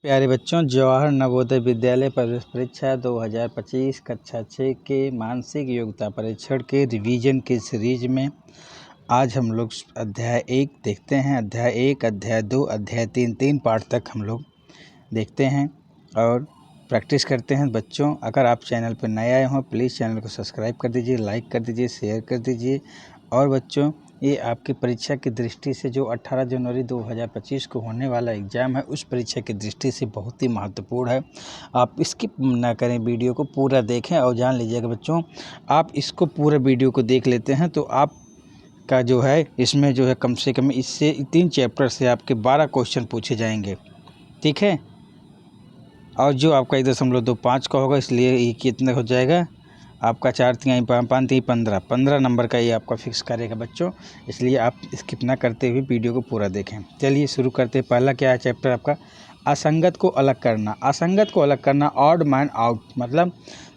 प्यारे बच्चों, जवाहर नवोदय विद्यालय प्रवेश परीक्षा 2025 कक्षा 6 के मानसिक योग्यता परीक्षण के रिवीजन के सीरीज में आज हम लोग अध्याय 1 देखते हैं। अध्याय 1, अध्याय 2, अध्याय 3 3 पार्ट तक हम लोग देखते हैं और प्रैक्टिस करते हैं। बच्चों, अगर आप चैनल पर नए आए हों प्लीज़ चैनल को सब्सक्राइब कर दीजिए, लाइक कर दीजिए, शेयर कर दीजिए। और बच्चों, ये आपकी परीक्षा की दृष्टि से जो 18 जनवरी 2025 को होने वाला एग्ज़ाम है, उस परीक्षा की दृष्टि से बहुत ही महत्वपूर्ण है। आप स्किप ना करें, वीडियो को पूरा देखें और जान लीजिएगा बच्चों, आप इसको पूरा वीडियो को देख लेते हैं तो आप का जो है इसमें जो है कम से कम इससे 3 चैप्टर से आपके 12 क्वेश्चन पूछे जाएंगे, ठीक है। और जो आपका 1.25 का होगा, इसलिए ये कितना हो जाएगा आपका 4 3 5 3 15 नंबर का ये आपका फिक्स करेगा बच्चों। इसलिए आप स्किप ना करते हुए वीडियो को पूरा देखें। चलिए शुरू करते हैं। पहला क्या है चैप्टर आपका, असंगत को अलग करना। असंगत को अलग करना, ऑड मैन आउट, मतलब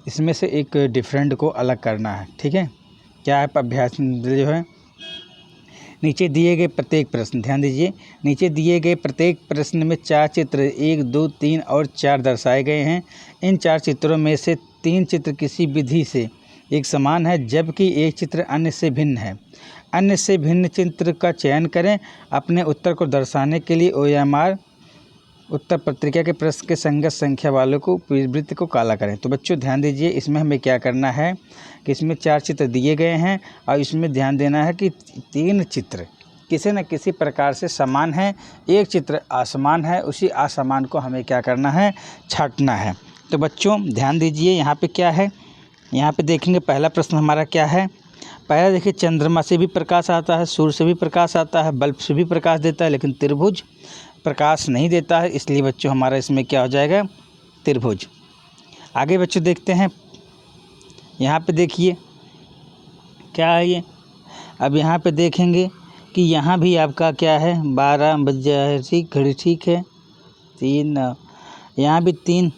इसमें से एक डिफरेंट को अलग करना है, ठीक है। क्या है अभ्यास जो है, नीचे दिए गए प्रत्येक प्रश्न, ध्यान दीजिए, नीचे दिए गए प्रत्येक प्रश्न में 4 चित्र 1 2 3 और 4 दर्शाए गए हैं। इन 4 चित्रों में से 3 चित्र किसी विधि से एक समान है, जबकि एक चित्र अन्य से भिन्न है। अन्य से भिन्न चित्र का चयन करें। अपने उत्तर को दर्शाने के लिए OMR उत्तर पत्रिका के प्रश्न के संगत संख्या वालों को वृत्त को काला करें। तो बच्चों ध्यान दीजिए, इसमें हमें क्या करना है कि इसमें 4 चित्र दिए गए हैं और इसमें ध्यान देना है कि 3 चित्र किसी न किसी प्रकार से समान है, एक चित्र असमान है, उसी असमान को हमें क्या करना है, छांटना है। तो बच्चों ध्यान दीजिए, यहाँ पे क्या है, यहाँ पे देखेंगे पहला प्रश्न हमारा क्या है। पहला देखिए, चंद्रमा से भी प्रकाश आता है, सूर्य से भी प्रकाश आता है, बल्ब से भी प्रकाश देता है, लेकिन त्रिभुज प्रकाश नहीं देता है। इसलिए बच्चों हमारा इसमें क्या हो जाएगा, त्रिभुज। आगे बच्चों देखते हैं, यहाँ पे देखिए क्या है ये। अब यहाँ पे देखेंगे कि यहाँ भी आपका क्या है, 12 बज जाए है, ठीक घड़ी ठीक है, 3 यहाँ भी 3,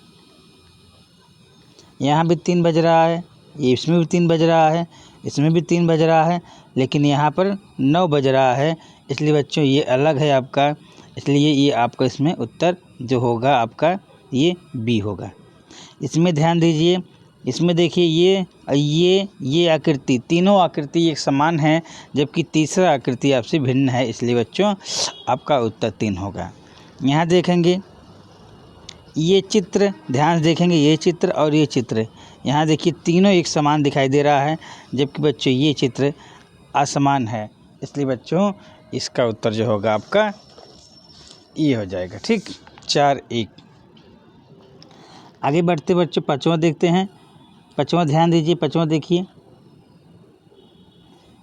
यहाँ भी 3 बज रहा है, इसमें भी 3 बज रहा है, इसमें भी 3 बज रहा है, लेकिन यहाँ पर 9 बज रहा है। इसलिए बच्चों ये अलग है आपका, इसलिए ये आपका इसमें उत्तर जो होगा आपका ये बी होगा। इसमें ध्यान दीजिए, इसमें देखिए ये आकृति, तीनों आकृति एक समान है, जबकि तीसरा आकृति आपसे भिन्न है। इसलिए बच्चों आपका उत्तर 3 होगा। यहाँ देखेंगे ये चित्र, ध्यान से देखेंगे, ये चित्र और ये चित्र, यहाँ देखिए तीनों एक समान दिखाई दे रहा है, जबकि बच्चों ये चित्र असमान है। इसलिए बच्चों इसका उत्तर जो होगा आपका ये हो जाएगा, ठीक, 4-1। आगे बढ़ते बच्चों पाँचवां देखते हैं। पाँचवां ध्यान दीजिए, पाँचवां देखिए,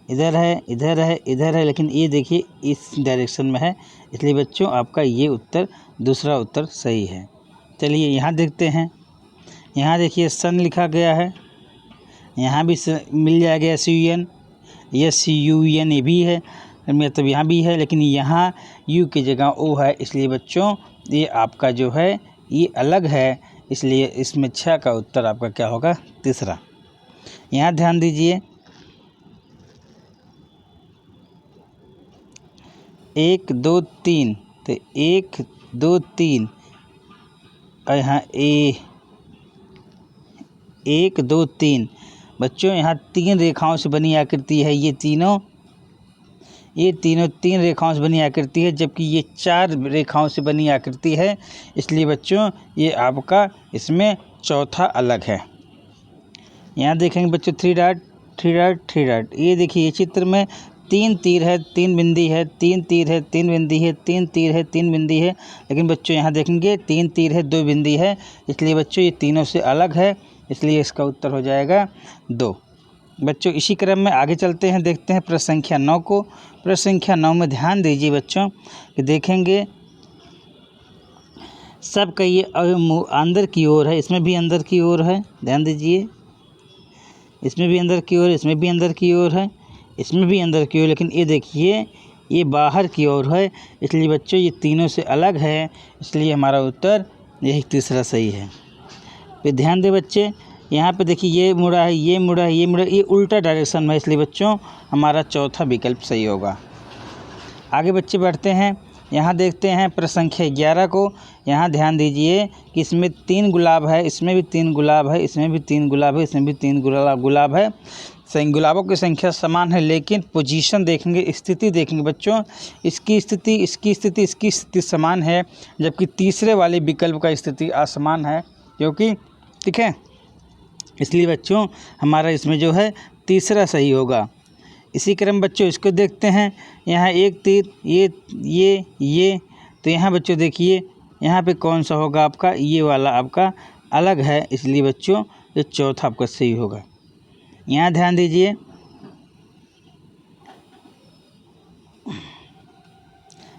इधर है, इधर है, इधर है, लेकिन ये देखिए इस डायरेक्शन में है। इसलिए बच्चों आपका ये उत्तर, दूसरा उत्तर सही है। चलिए यहाँ देखते हैं, यहाँ देखिए सन लिखा गया है, यहाँ भी मिल जाएगा SUN, SUN ये भी है, मतलब यहाँ भी है, लेकिन यहाँ U की जगह O है। इसलिए बच्चों ये आपका जो है ये अलग है, इसलिए इसमें 6 का उत्तर आपका क्या होगा, तीसरा। यहाँ ध्यान दीजिए, 1 2 3, तो 1 2 3 और यहाँ 1 2 3 बच्चों यहाँ 3 रेखाओं से बनी आकृति है। ये तीनों 3 रेखाओं से बनी आकृति है, जबकि ये 4 रेखाओं से बनी आकृति है। इसलिए बच्चों ये आपका इसमें चौथा अलग है। यहाँ देखेंगे बच्चों 3 डॉट 3 डॉट 3 डॉट, ये देखिए ये चित्र में 3 तीर है, 3 बिंदी है, 3 तीर है, 3 बिंदी है, 3 तीर है, 3 बिंदी है, लेकिन बच्चों यहाँ देखेंगे 3 तीर है, 2 बिंदी है। इसलिए बच्चों ये तीनों से अलग है, इसलिए इसका उत्तर हो जाएगा 2। बच्चों इसी क्रम में आगे चलते हैं, देखते हैं प्रश्न संख्या 9 को। प्रश्न संख्या 9 में ध्यान दीजिए बच्चों कि देखेंगे सबका ये अंदर की ओर है, इसमें भी अंदर की ओर है, ध्यान दीजिए, इसमें भी अंदर की ओर, इसमें भी अंदर की ओर है, इसमें भी अंदर की ओर, लेकिन ये देखिए ये बाहर की ओर है। इसलिए बच्चों ये तीनों से अलग है, इसलिए हमारा उत्तर यही तीसरा सही है। फिर ध्यान दे बच्चे, यहाँ पे देखिए ये मुड़ा है, ये मुड़ा है, ये मुड़ा, ये उल्टा डायरेक्शन में है। इसलिए बच्चों हमारा चौथा विकल्प सही होगा। आगे बच्चे बढ़ते हैं, यहाँ देखते हैं प्रश्न संख्या 11 को। यहाँ ध्यान दीजिए कि इसमें 3 गुलाब है, इसमें भी 3 गुलाब है, इसमें भी 3 गुलाब है, इसमें भी 3 गुलाब है। गुलाबों की संख्या समान है, लेकिन पोजीशन देखेंगे, स्थिति देखेंगे बच्चों, इसकी स्थिति समान है, जबकि तीसरे वाले विकल्प का स्थिति असमान है, क्योंकि ठीक है, इसलिए बच्चों हमारा इसमें जो है तीसरा सही होगा। इसी क्रम बच्चों इसको देखते हैं। यहाँ एक तीर, ये तो यहाँ बच्चों देखिए यहाँ पे कौन सा होगा आपका, ये वाला आपका अलग है, इसलिए बच्चों ये चौथा आपका सही होगा। यहाँ ध्यान दीजिए,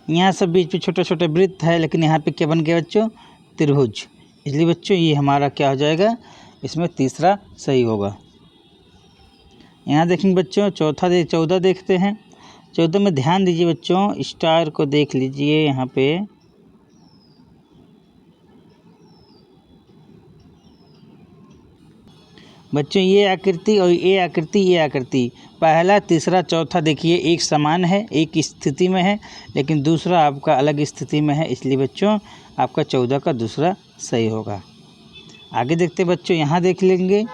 यहाँ सब बीच में छोटे छोटे वृत्त है, लेकिन यहाँ पे क्या बन गया बच्चों, त्रिभुज, इसलिए बच्चों ये हमारा क्या हो जाएगा, इसमें तीसरा सही होगा। यहाँ देखेंगे बच्चों 14 देखते हैं। 14 में ध्यान दीजिए बच्चों, स्टार को देख लीजिए यहाँ पे, बच्चों ये आकृति और ये आकृति पहला तीसरा चौथा देखिए एक समान है, एक स्थिति में है, लेकिन दूसरा आपका अलग स्थिति में है, इसलिए बच्चों आपका 14 का दूसरा सही होगा। आगे देखते बच्चों, यहाँ देख लेंगे,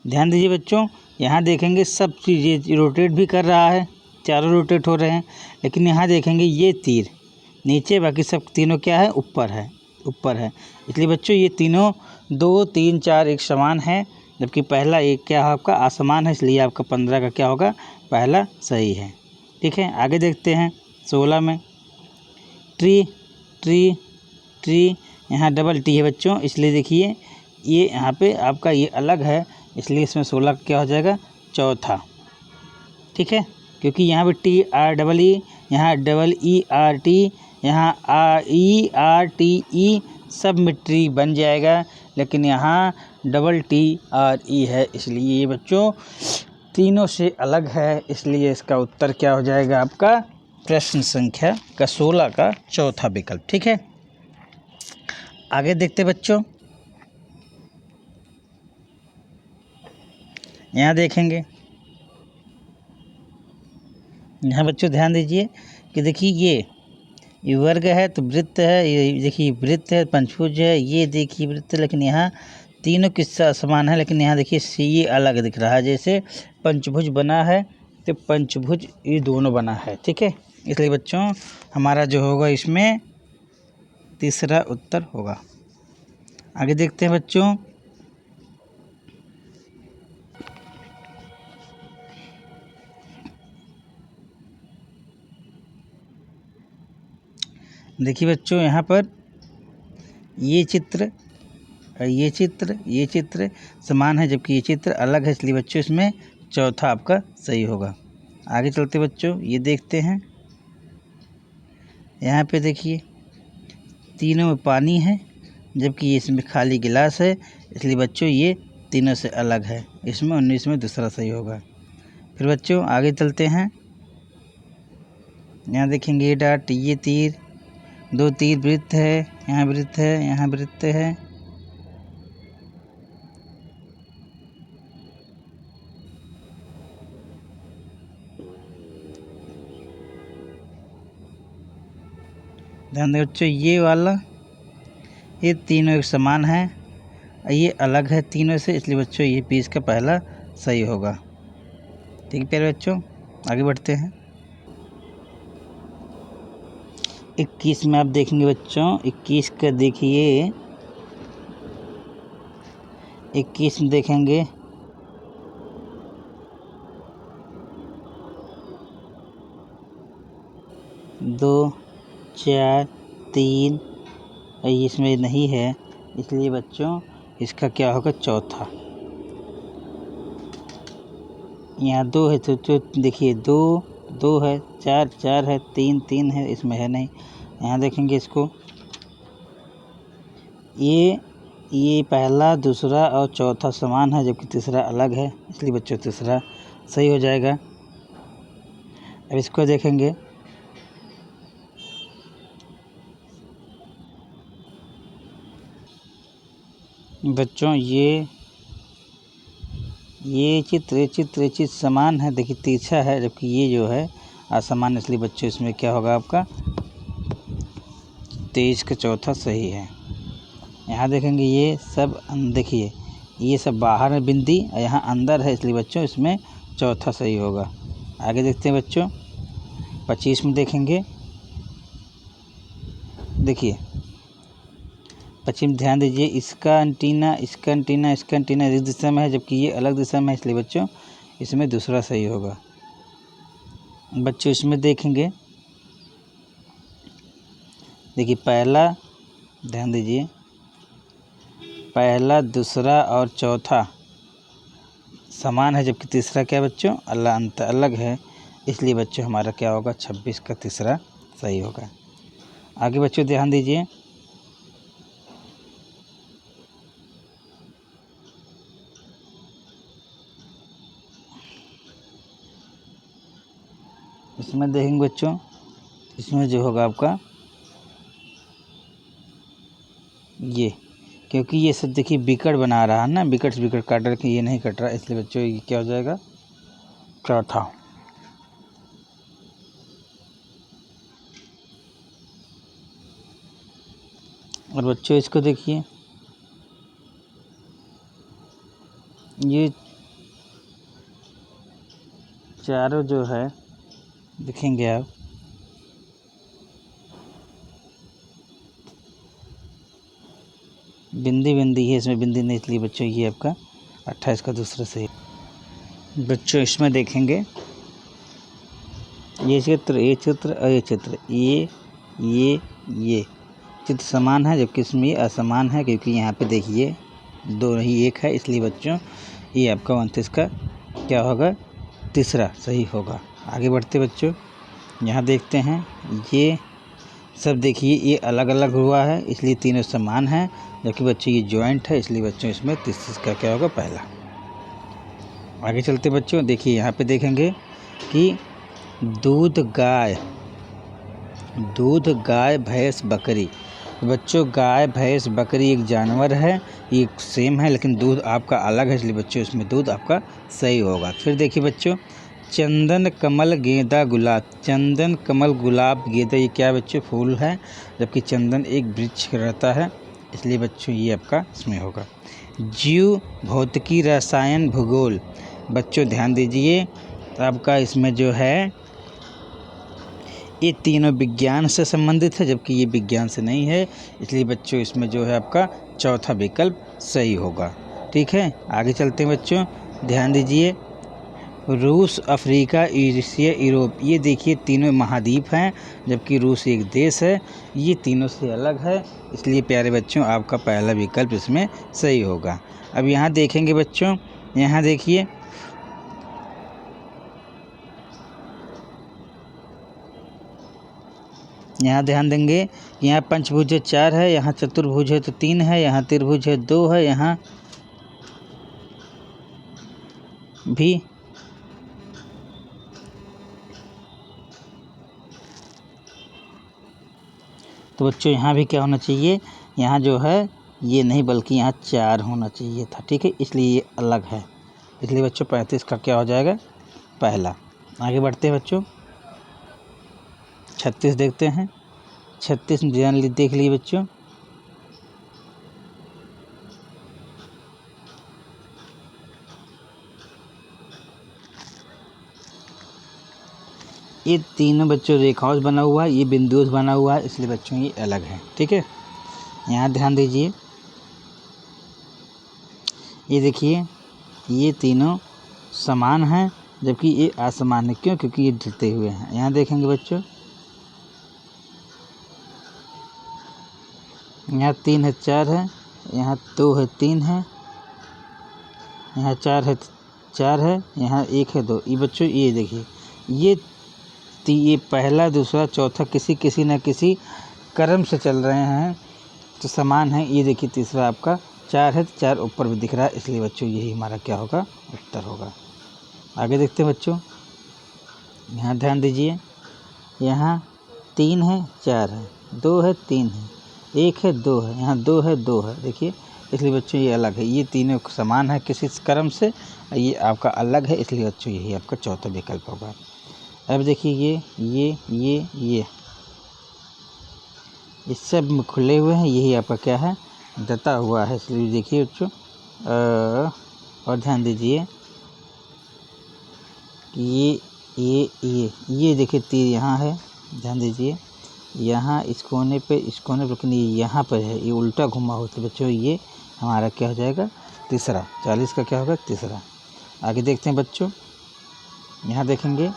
ध्यान दीजिए बच्चों, यहाँ देखेंगे सब चीज़ें रोटेट भी कर रहा है, चारों रोटेट हो रहे हैं, लेकिन यहाँ देखेंगे ये तीर नीचे, बाकी सब तीनों क्या है, ऊपर है, इसलिए बच्चों ये तीनों 2, 3, 4 एक समान है, जबकि पहला एक क्या है आपका असमान है, इसलिए आपका 15 का क्या होगा, पहला सही है। ठीक है, आगे देखते हैं 16 में, ट्री यहाँ डबल टी है बच्चों, इसलिए देखिए ये यहाँ पे आपका ये अलग है, इसलिए इसमें 16 क्या हो जाएगा, चौथा। ठीक है, क्योंकि यहाँ पे TREE, यहाँ ERT, यहाँ ERTE सब में ट्री बन जाएगा, लेकिन यहाँ TRE है, इसलिए ये बच्चों तीनों से अलग है, इसलिए इसका उत्तर क्या हो जाएगा आपका, प्रश्न संख्या का 16 का चौथा विकल्प। ठीक है, आगे देखते बच्चों, यहाँ देखेंगे, यहाँ बच्चों ध्यान दीजिए कि देखिए ये वर्ग है तो वृत्त है, ये देखिए वृत्त है, पंचभुज है, ये देखिए वृत्त, लेकिन यहाँ तीनों किस्सा समान है, लेकिन यहाँ देखिए ये अलग दिख रहा है, जैसे पंचभुज बना है तो पंचभुज ये दोनों बना है। ठीक है, इसलिए बच्चों हमारा जो होगा इसमें तीसरा उत्तर होगा। आगे देखते हैं बच्चों, देखिए बच्चों यहाँ पर ये चित्र समान है, जबकि ये चित्र अलग है, इसलिए बच्चों इसमें चौथा आपका सही होगा। आगे चलते बच्चों, ये देखते हैं, यहाँ पे देखिए तीनों में पानी है, जबकि इसमें खाली गिलास है, इसलिए बच्चों ये तीनों से अलग है, इसमें 19 में दूसरा सही होगा। फिर बच्चों आगे चलते हैं, यहाँ देखेंगे ये डाट, ये तीर, 2 तीर वृत्त है, यहाँ वृत्त है, यहाँ वृत्त है, ध्यान दें बच्चों, ये वाला ये तीनों एक समान है, ये अलग है तीनों से, इसलिए बच्चों ये 20 का पहला सही होगा। ठीक है प्यारे बच्चों, आगे बढ़ते हैं। 21 में आप देखेंगे बच्चों, 21 का देखिए, 21 में देखेंगे, दो, 4, 3, इसमें नहीं है, इसलिए बच्चों इसका क्या होगा, चौथा। यहाँ 2 है तो देखिए 2 है, 4 है, 3 है, इसमें है नहीं। यहाँ देखेंगे इसको, ये पहला, दूसरा और चौथा समान है, जबकि तीसरा अलग है, इसलिए बच्चों तीसरा सही हो जाएगा। अब इसको देखेंगे, बच्चों ये ये चित्र समान है, देखिए तिरछा है, जबकि ये जो है असमान, इसलिए बच्चों इसमें क्या होगा आपका 23 का चौथा सही है। यहाँ देखेंगे ये सब देखिए ये सब बाहर में बिंदी और यहाँ अंदर है, इसलिए बच्चों इसमें चौथा सही होगा। आगे देखते हैं बच्चों 25 में देखेंगे, देखिए 25 में ध्यान दीजिए, इसका एंटीना इस दिशा में है, जबकि ये अलग दिशा में है, इसलिए बच्चों इसमें दूसरा सही होगा। बच्चों इसमें देखेंगे, देखिए पहला, ध्यान दीजिए, पहला दूसरा और चौथा समान है, जबकि तीसरा क्या बच्चों अलग है, इसलिए बच्चों हमारा क्या होगा 26 का तीसरा सही होगा। आगे बच्चों ध्यान दीजिए, इसमें देखेंगे बच्चों, इसमें जो होगा आपका ये, क्योंकि ये सब देखिए विकट बना रहा है ना, विकट से विकट काट रखे, ये नहीं कट रहा, इसलिए बच्चों ये क्या हो जाएगा चौथा। और बच्चों इसको देखिए, ये चारों जो है देखेंगे आप, बिंदी है, इसमें बिंदी नहीं, इसलिए बच्चों ये आपका 28 का दूसरा सही। बच्चों इसमें देखेंगे ये चित्र और ये चित्र, ये चित्र समान है, जबकि इसमें ये असमान है, क्योंकि यहाँ पे देखिए दो नहीं एक है, इसलिए बच्चों ये आपका 29 का क्या होगा तीसरा सही होगा। आगे बढ़ते बच्चों, यहाँ देखते हैं ये सब देखिए ये अलग अलग हुआ है, इसलिए तीनों समान है, जबकि बच्चों ये जॉइंट है, इसलिए बच्चों इसमें 30 का क्या होगा पहला। आगे चलते बच्चों, देखिए यहाँ पे देखेंगे कि दूध गाय भैंस बकरी। बच्चों गाय भैंस बकरी एक जानवर है, ये सेम है, लेकिन दूध आपका अलग है, इसलिए बच्चों इसमें दूध आपका सही होगा। फिर देखिए बच्चों चंदन कमल गेंदा गुलाब, चंदन कमल गुलाब गेंदा, ये क्या बच्चों फूल है, जबकि चंदन एक वृक्ष रहता है, इसलिए बच्चों ये आपका इसमें होगा। जीव भौतिकी रसायन भूगोल, बच्चों ध्यान दीजिए, आपका इसमें जो है ये तीनों विज्ञान से संबंधित है, जबकि ये विज्ञान से नहीं है, इसलिए बच्चों इसमें जो है आपका चौथा विकल्प सही होगा। ठीक है, आगे चलते हैं बच्चों, ध्यान दीजिए, रूस अफ्रीका एशिया यूरोप, ये देखिए तीनों महाद्वीप हैं, जबकि रूस एक देश है, ये तीनों से अलग है, इसलिए प्यारे बच्चों आपका पहला विकल्प इसमें सही होगा। अब यहाँ देखेंगे बच्चों, यहाँ देखिए यहाँ ध्यान देंगे, यहाँ पंचभुज 4 है, यहाँ चतुर्भुज है तो 3 है, यहाँ त्रिभुज है 2 है, यहाँ भी तो बच्चों यहाँ भी क्या होना चाहिए, यहाँ जो है ये नहीं बल्कि यहाँ 4 होना चाहिए था। ठीक है, इसलिए ये अलग है, इसलिए बच्चों 35 का क्या हो जाएगा पहला। आगे बढ़ते हैं बच्चों, 36 देखते हैं, 36 में ध्यान देख लिए बच्चों, ये तीनों बच्चों रेखाओं से बना हुआ है, ये बिंदुओं से बना हुआ है, इसलिए बच्चों ये अलग है। ठीक है, यहाँ ध्यान दीजिए, ये देखिए ये तीनों समान हैं, जबकि ये असमान है, क्यों, क्योंकि ये ढलते हुए हैं। यहाँ देखेंगे बच्चों, यहाँ 3 है 4 है, यहाँ 2 है 3 है, यहाँ 4 है 4 है, यहाँ 1 है 2। ये बच्चों ये देखिए ये पहला दूसरा चौथा किसी न किसी क्रम से चल रहे हैं, तो समान है। ये देखिए तीसरा आपका 4 है, 4 ऊपर भी दिख रहा है, इसलिए बच्चों यही हमारा क्या होगा उत्तर होगा। आगे देखते हैं बच्चों, यहाँ ध्यान दीजिए, यहाँ 3 है 4 है, 2 है 3 है, 1 है 2 है, यहाँ 2 है 2 है, देखिए इसलिए बच्चों ये अलग है। ये तीनों समान है किसी क्रम से, ये आपका अलग है, इसलिए बच्चों यही आपका चौथा विकल्प होगा। अब देखिए ये सब में खुले हुए हैं, यही आपका क्या है, दता हुआ है। इसलिए देखिए बच्चों और ध्यान दीजिए कि ये देखिए तीर यहाँ है, ध्यान दीजिए यहाँ इस कोने पे लेकिन ये यहाँ पर है, ये उल्टा घुमा हो, तो बच्चों ये हमारा क्या हो जाएगा, तीसरा। 40 का क्या होगा, तीसरा। आगे देखते हैं बच्चों, यहाँ देखेंगे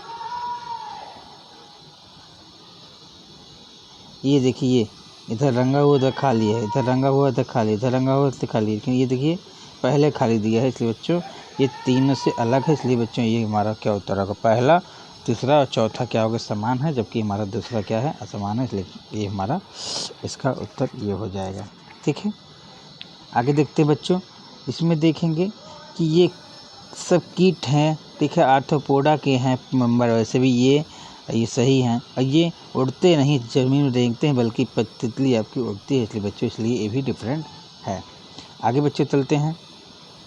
ये देखिए इधर रंगा हुआ उधर खाली है, इधर रंगा हुआ इधर खाली, इधर रंगा हुआ इधर खाली, लेकिन ये देखिए पहले खाली दिया है, इसलिए बच्चों ये तीनों से अलग है। इसलिए बच्चों ये हमारा क्या उत्तर होगा, पहला, तीसरा और चौथा क्या होगा, समान है, जबकि हमारा दूसरा क्या है, असमान है। इसलिए ये हमारा इसका उत्तर ये हो जाएगा। ठीक है, आगे देखते हैं बच्चों, इसमें देखेंगे कि ये सब कीट हैं, ठीक है, आर्थ्रोपोडा के हैं मेंबर, वैसे भी ये सही हैं, और ये उड़ते नहीं, ज़मीन में रेंगते हैं, बल्कि तितली आपकी उड़ती है। इसलिए बच्चों इसलिए ये भी डिफरेंट है। आगे बच्चों चलते हैं,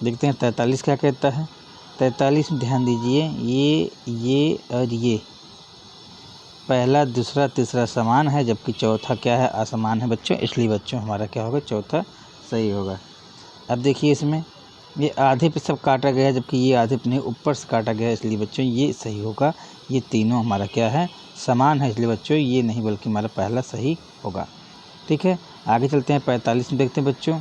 देखते हैं 43 क्या कहता है। 43 में ध्यान दीजिए, ये और ये पहला, दूसरा, तीसरा समान है, जबकि चौथा क्या है, असमान है बच्चों। इसलिए बच्चों हमारा क्या होगा, चौथा सही होगा। अब देखिए इसमें ये आधे पे सब काटा गया है, जबकि ये आधे पे नहीं, ऊपर से काटा गया है, इसलिए बच्चों ये सही होगा। ये तीनों हमारा क्या है, समान है, इसलिए बच्चों ये नहीं बल्कि हमारा पहला सही होगा। ठीक है, आगे चलते हैं 45 में, देखते हैं बच्चों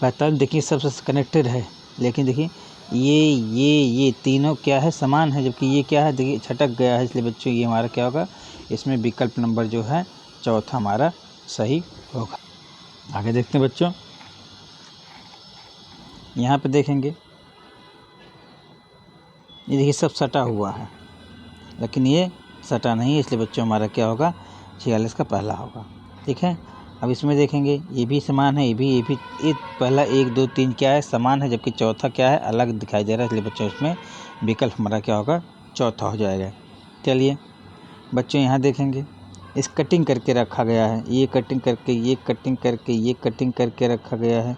45 देखिए सबसे कनेक्टेड है, लेकिन देखिए ये तीनों क्या है, समान है, जबकि ये क्या है, देखिए छटक गया है, इसलिए बच्चों ये हमारा क्या होगा, इसमें विकल्प नंबर जो है चौथा हमारा सही होगा। आगे देखते हैं बच्चों, यहाँ पे देखेंगे ये देखिए सब सटा हुआ है, लेकिन ये सटा नहीं है, इसलिए बच्चों हमारा क्या होगा, 46 का पहला होगा। ठीक है, अब इसमें देखेंगे ये भी समान है, ये भी ये पहला 1 2 3 क्या है, समान है, जबकि चौथा क्या है, अलग दिखाई दे रहा है, इसलिए बच्चों इसमें विकल्प हमारा क्या होगा, चौथा हो जाएगा। चलिए बच्चों यहाँ देखेंगे, इस कटिंग करके रखा गया है, ये कटिंग करके ये कटिंग करके रखा गया है।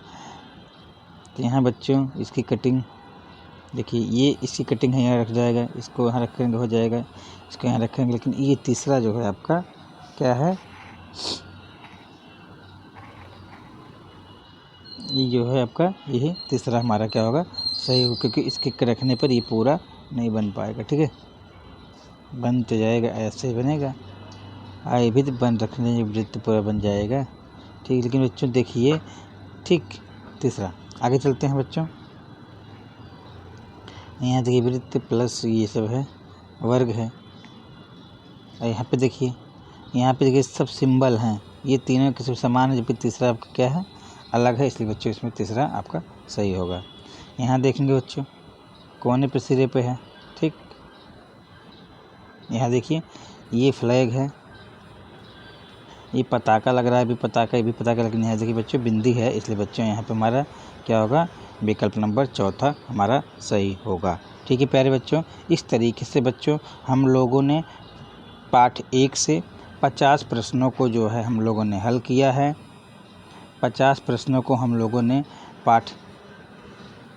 तो यहाँ बच्चों इसकी कटिंग देखिए, ये इसकी कटिंग है, यहाँ रख जाएगा, इसको यहाँ रखेंगे हो जाएगा, इसको यहाँ रखेंगे, लेकिन ये तीसरा जो है आपका क्या है, ये जो है आपका यही तीसरा हमारा क्या होगा, सही होगा, क्योंकि इसके रखने पर ये पूरा नहीं बन पाएगा। ठीक है, बन तो जाएगा, ऐसे ही बनेगा, ये भी तो बन रखने से वृत्त पूरा बन जाएगा। ठीक, लेकिन बच्चों देखिए, ठीक, तीसरा। आगे चलते हैं बच्चों, यहाँ देखिए वृत्त प्लस ये सब है, वर्ग है, और यहाँ पे देखिए सब सिंबल हैं, ये तीनों किसी समान है, जबकि तीसरा आपका क्या है, अलग है, इसलिए बच्चों इसमें तीसरा आपका सही होगा। यहाँ देखेंगे बच्चों कोने पे सिरे पे है, ठीक, यहाँ देखिए ये फ्लैग है, ये पताका लग रहा है, ये भी पताका, लेकिन यहाँ देखिए बच्चों बिंदी है, इसलिए बच्चों यहाँ पे हमारा क्या होगा, विकल्प नंबर चौथा हमारा सही होगा। ठीक है प्यारे बच्चों, इस तरीके से बच्चों हम लोगों ने पाठ 1 से 50 प्रश्नों को जो है हम लोगों ने हल किया है। 50 प्रश्नों को हम लोगों ने पाठ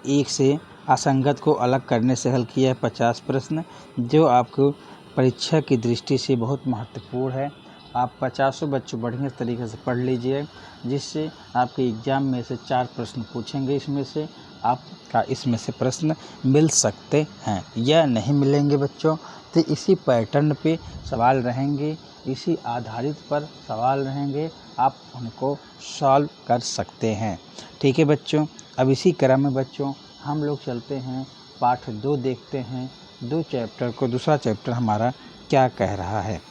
1 से असंगत को अलग करने से हल किया है। 50 प्रश्न जो आपको परीक्षा की दृष्टि से बहुत महत्वपूर्ण है। आप 50 बच्चों बढ़िया तरीके से पढ़ लीजिए, जिससे आपके एग्ज़ाम में से 4 प्रश्न पूछेंगे, इसमें से आपका इसमें से प्रश्न मिल सकते हैं या नहीं मिलेंगे बच्चों। तो इसी पैटर्न पे सवाल रहेंगे, इसी आधारित पर सवाल रहेंगे, आप उनको सॉल्व कर सकते हैं। ठीक है बच्चों, अब इसी क्रम में बच्चों हम लोग चलते हैं पाठ 2 देखते हैं, 2 चैप्टर को, दूसरा चैप्टर हमारा क्या कह रहा है।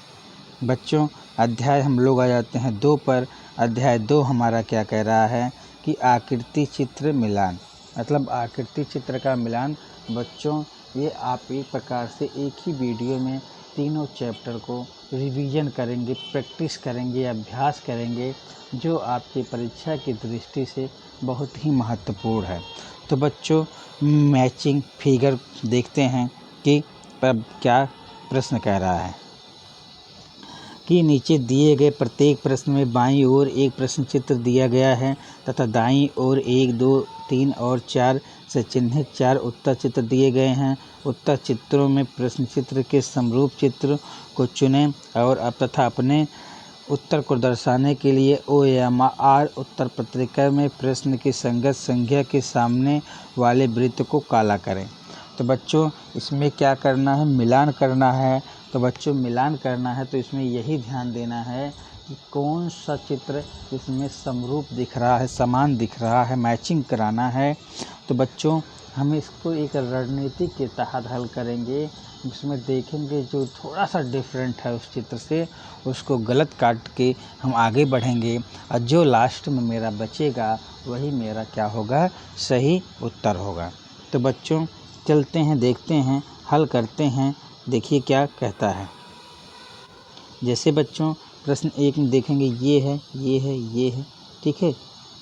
बच्चों अध्याय हम लोग आ जाते हैं 2 पर। अध्याय 2 हमारा क्या कह रहा है कि आकृति चित्र मिलान, मतलब आकृति चित्र का मिलान। बच्चों ये आप एक प्रकार से एक ही वीडियो में तीनों चैप्टर को रिवीजन करेंगे, प्रैक्टिस करेंगे, अभ्यास करेंगे, जो आपकी परीक्षा की दृष्टि से बहुत ही महत्वपूर्ण है। तो बच्चों मैचिंग फिगर देखते हैं कि अब क्या प्रश्न कह रहा है कि नीचे दिए गए प्रत्येक प्रश्न में बाईं ओर एक प्रश्न चित्र दिया गया है तथा दाईं ओर 1, 2, 3 और 4 से चिन्हित 4 उत्तर चित्र दिए गए हैं। उत्तर चित्रों में प्रश्न चित्र के समरूप चित्र को चुनें और तथा अपने उत्तर को दर्शाने के लिए ओ या आर उत्तर पत्रिका में प्रश्न की संगत संख्या के सामने वाले वृत्त को काला करें। तो बच्चों इसमें क्या करना है, मिलान करना है। तो बच्चों मिलान करना है तो इसमें यही ध्यान देना है कि कौन सा चित्र इसमें समरूप दिख रहा है, समान दिख रहा है, मैचिंग कराना है। तो बच्चों हम इसको एक रणनीति के तहत हल करेंगे, जिसमें देखेंगे जो थोड़ा सा डिफरेंट है उस चित्र से उसको गलत काट के हम आगे बढ़ेंगे और जो लास्ट में मेरा बचेगा वही मेरा क्या होगा, सही उत्तर होगा। तो बच्चों चलते हैं, देखते हैं, हल करते हैं। देखिए क्या कहता है। जैसे बच्चों प्रश्न 1 में देखेंगे ये है, ये है, ये है, ठीक है।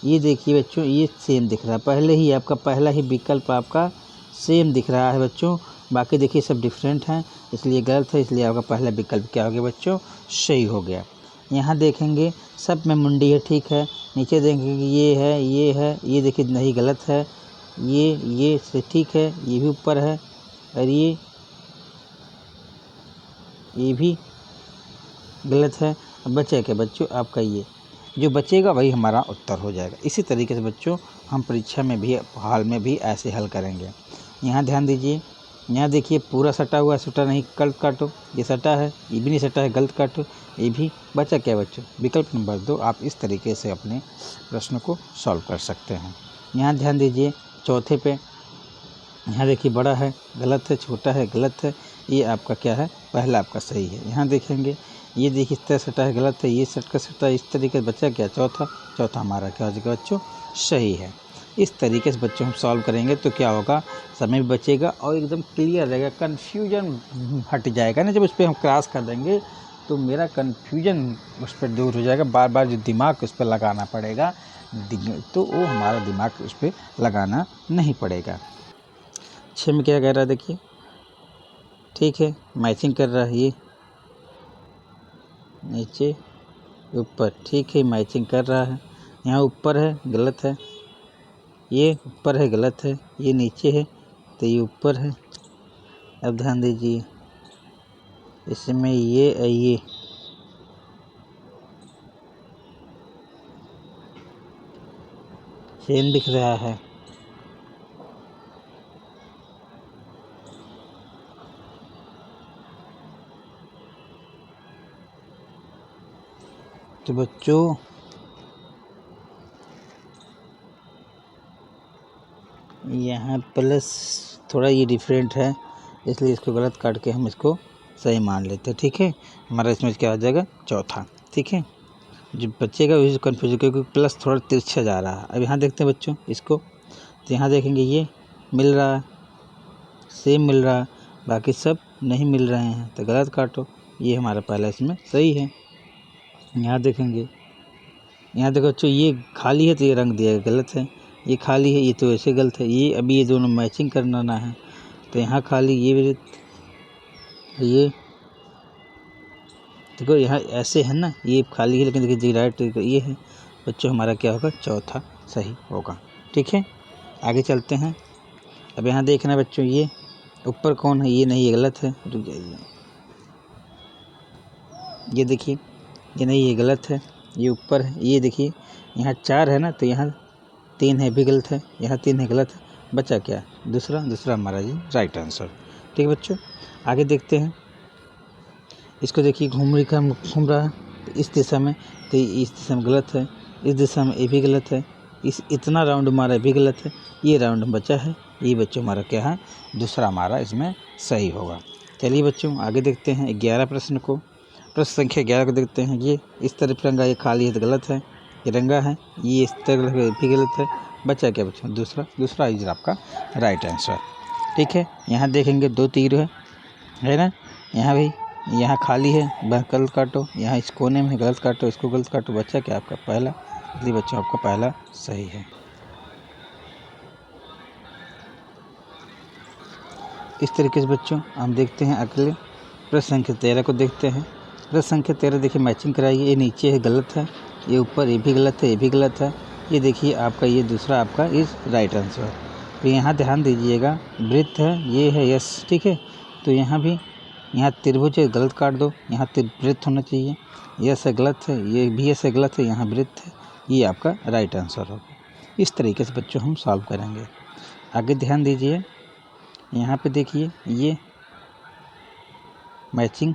ये देखिए बच्चों ये सेम दिख रहा है, पहले ही आपका पहला ही विकल्प आपका सेम दिख रहा है बच्चों। बाकी देखिए सब डिफरेंट हैं इसलिए गलत है, इसलिए आपका पहला विकल्प क्या हो गया बच्चों, सही हो गया। यहाँ देखेंगे सब में मुंडी है, ठीक है। नीचे देखेंगे ये है, ये है, ये देखिए नहीं गलत है, ये से ठीक है, ये भी ऊपर है और ये भी गलत है। अब बचा क्या बच्चों आपका, ये जो बचेगा वही हमारा उत्तर हो जाएगा। इसी तरीके से बच्चों हम परीक्षा में भी हाल में भी ऐसे हल करेंगे। यहाँ ध्यान दीजिए, यहाँ देखिए पूरा सटा हुआ है, सटा नहीं गलत काटो, ये सटा है, ये भी नहीं सटा है गलत काटो, ये भी बचा क्या बच्चों, विकल्प नंबर 2। आप इस तरीके से अपने प्रश्न को सॉल्व कर सकते हैं। यहाँ ध्यान दीजिए चौथे पे, यहाँ देखिए बड़ा है गलत है, छोटा है गलत है, ये आपका क्या है, पहला आपका सही है। यहाँ देखेंगे ये देखिए इस तरह सटा है गलत है, ये सट का सटा इस तरीके से बचा क्या, चौथा हमारा क्या हो जाएगा बच्चों, सही है। इस तरीके से बच्चों हम सॉल्व करेंगे तो क्या होगा, समय भी बचेगा और एकदम क्लियर रहेगा, कन्फ्यूजन हट जाएगा ना। जब उस पर हम क्रॉस कर देंगे तो मेरा कन्फ्यूजन उस पर दूर हो जाएगा, बार बार जो दिमाग उस पर लगाना पड़ेगा तो वो हमारा दिमाग उस पर लगाना नहीं पड़ेगा। 6 में क्या कह रहा है देखिए, ठीक है मैचिंग कर रहा है, ये नीचे ऊपर, ठीक है मैचिंग कर रहा है। यहाँ ऊपर है गलत है, ये ऊपर है गलत है, ये नीचे है तो ये ऊपर है। अब ध्यान दीजिए इसमें ये सेम दिख रहा है। तो बच्चों यहाँ प्लस थोड़ा ये डिफरेंट है इसलिए इसको गलत काट के हम इसको सही मान लेते हैं, ठीक है। हमारा इसमें क्या हो जाएगा, चौथा, ठीक है। जो बचेगा वही कन्फ्यूजन, क्योंकि प्लस थोड़ा तिरछा जा रहा है। अब यहाँ देखते हैं बच्चों इसको, तो यहाँ देखेंगे ये मिल रहा है, सेम मिल रहा है, बाकी सब नहीं मिल रहे हैं तो गलत काटो, ये हमारा पहला इसमें सही है। यहाँ देखेंगे, यहाँ देखो बच्चों ये खाली है तो ये रंग दिया है गलत है, ये खाली है ये तो ऐसे गलत है, ये अभी ये दोनों मैचिंग करना है तो यहाँ खाली ये देखो यहाँ ऐसे है ना, ये खाली है लेकिन देखिए राइट ये है बच्चों, हमारा क्या होगा, चौथा सही होगा, ठीक है। आगे चलते हैं। अब यहाँ देखना बच्चों ये ऊपर कौन है, ये नहीं ये गलत है, रुक जाइए, ये देखिए ये नहीं ये गलत है, ये ऊपर है, ये देखिए यहाँ 4 है ना तो यहाँ 3 है भी गलत है, यहाँ 3 है गलत है, बचा क्या, दूसरा हमारा जी राइट आंसर, ठीक है बच्चों। आगे देखते हैं, इसको देखिए घूम रहा है तो इस दिशा में, तो इस दिशा में गलत है, इस दिशा में ये भी गलत है, इतना राउंड हमारा भी गलत है, ये राउंड बचा है, ये बच्चों हमारा क्या है, दूसरा हमारा इसमें सही होगा। चलिए बच्चों आगे देखते हैं 11 प्रश्न को, प्रश्न संख्या 11 को देखते हैं। ये इस तरफ रंगा, ये खाली है तो गलत है, ये रंगा है, ये इस तरफ भी गलत है, बचा क्या बच्चों, दूसरा इज आपका राइट आंसर, ठीक है। यहाँ देखेंगे 2 तीर है ना, यहाँ भी यहाँ खाली है गलत काटो, यहाँ इस कोने में गलत काटो, इसको गलत काटो, बच्चा क्या आपका पहला, इसलिए बच्चों आपका पहला सही है। इस तरीके से बच्चों हम देखते हैं अगले प्रश्न संख्या 13 को देखते हैं। प्रश्न संख्या 13 देखिए मैचिंग कराइए। ये नीचे है गलत है, ये ऊपर ये भी गलत है, ये भी गलत है। ये देखिए आपका ये दूसरा आपका इज राइट आंसर। तो यहाँ ध्यान दीजिएगा, वृत्त है, ये है यस, ठीक है। तो यहाँ भी यहाँ त्रिभुज है, गलत काट दो, यहाँ वृत्त होना चाहिए। यस है गलत है, ये भी यस है गलत है, यहाँ वृत्त है, ये आपका राइट आंसर होगा। इस तरीके से बच्चों हम सॉल्व करेंगे। आगे ध्यान दीजिए, यहाँ पे देखिए ये मैचिंग,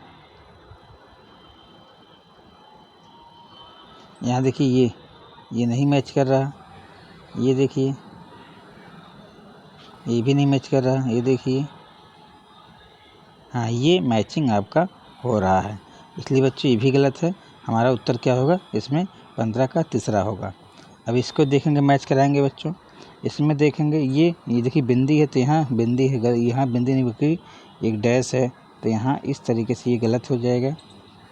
यहाँ देखिए ये नहीं मैच कर रहा, ये देखिए ये भी नहीं मैच कर रहा, ये देखिए हाँ ये मैचिंग आपका हो रहा है, इसलिए बच्चों ये भी गलत है। हमारा उत्तर क्या होगा इसमें? 15 का तीसरा होगा। अब इसको देखेंगे, मैच कराएंगे बच्चों। इसमें देखेंगे ये देखिए बिंदी है, तो यहाँ बिंदी है, यहाँ बिंदी नहीं बल्कि एक डैश है, तो यहाँ इस तरीके से ये गलत हो जाएगा।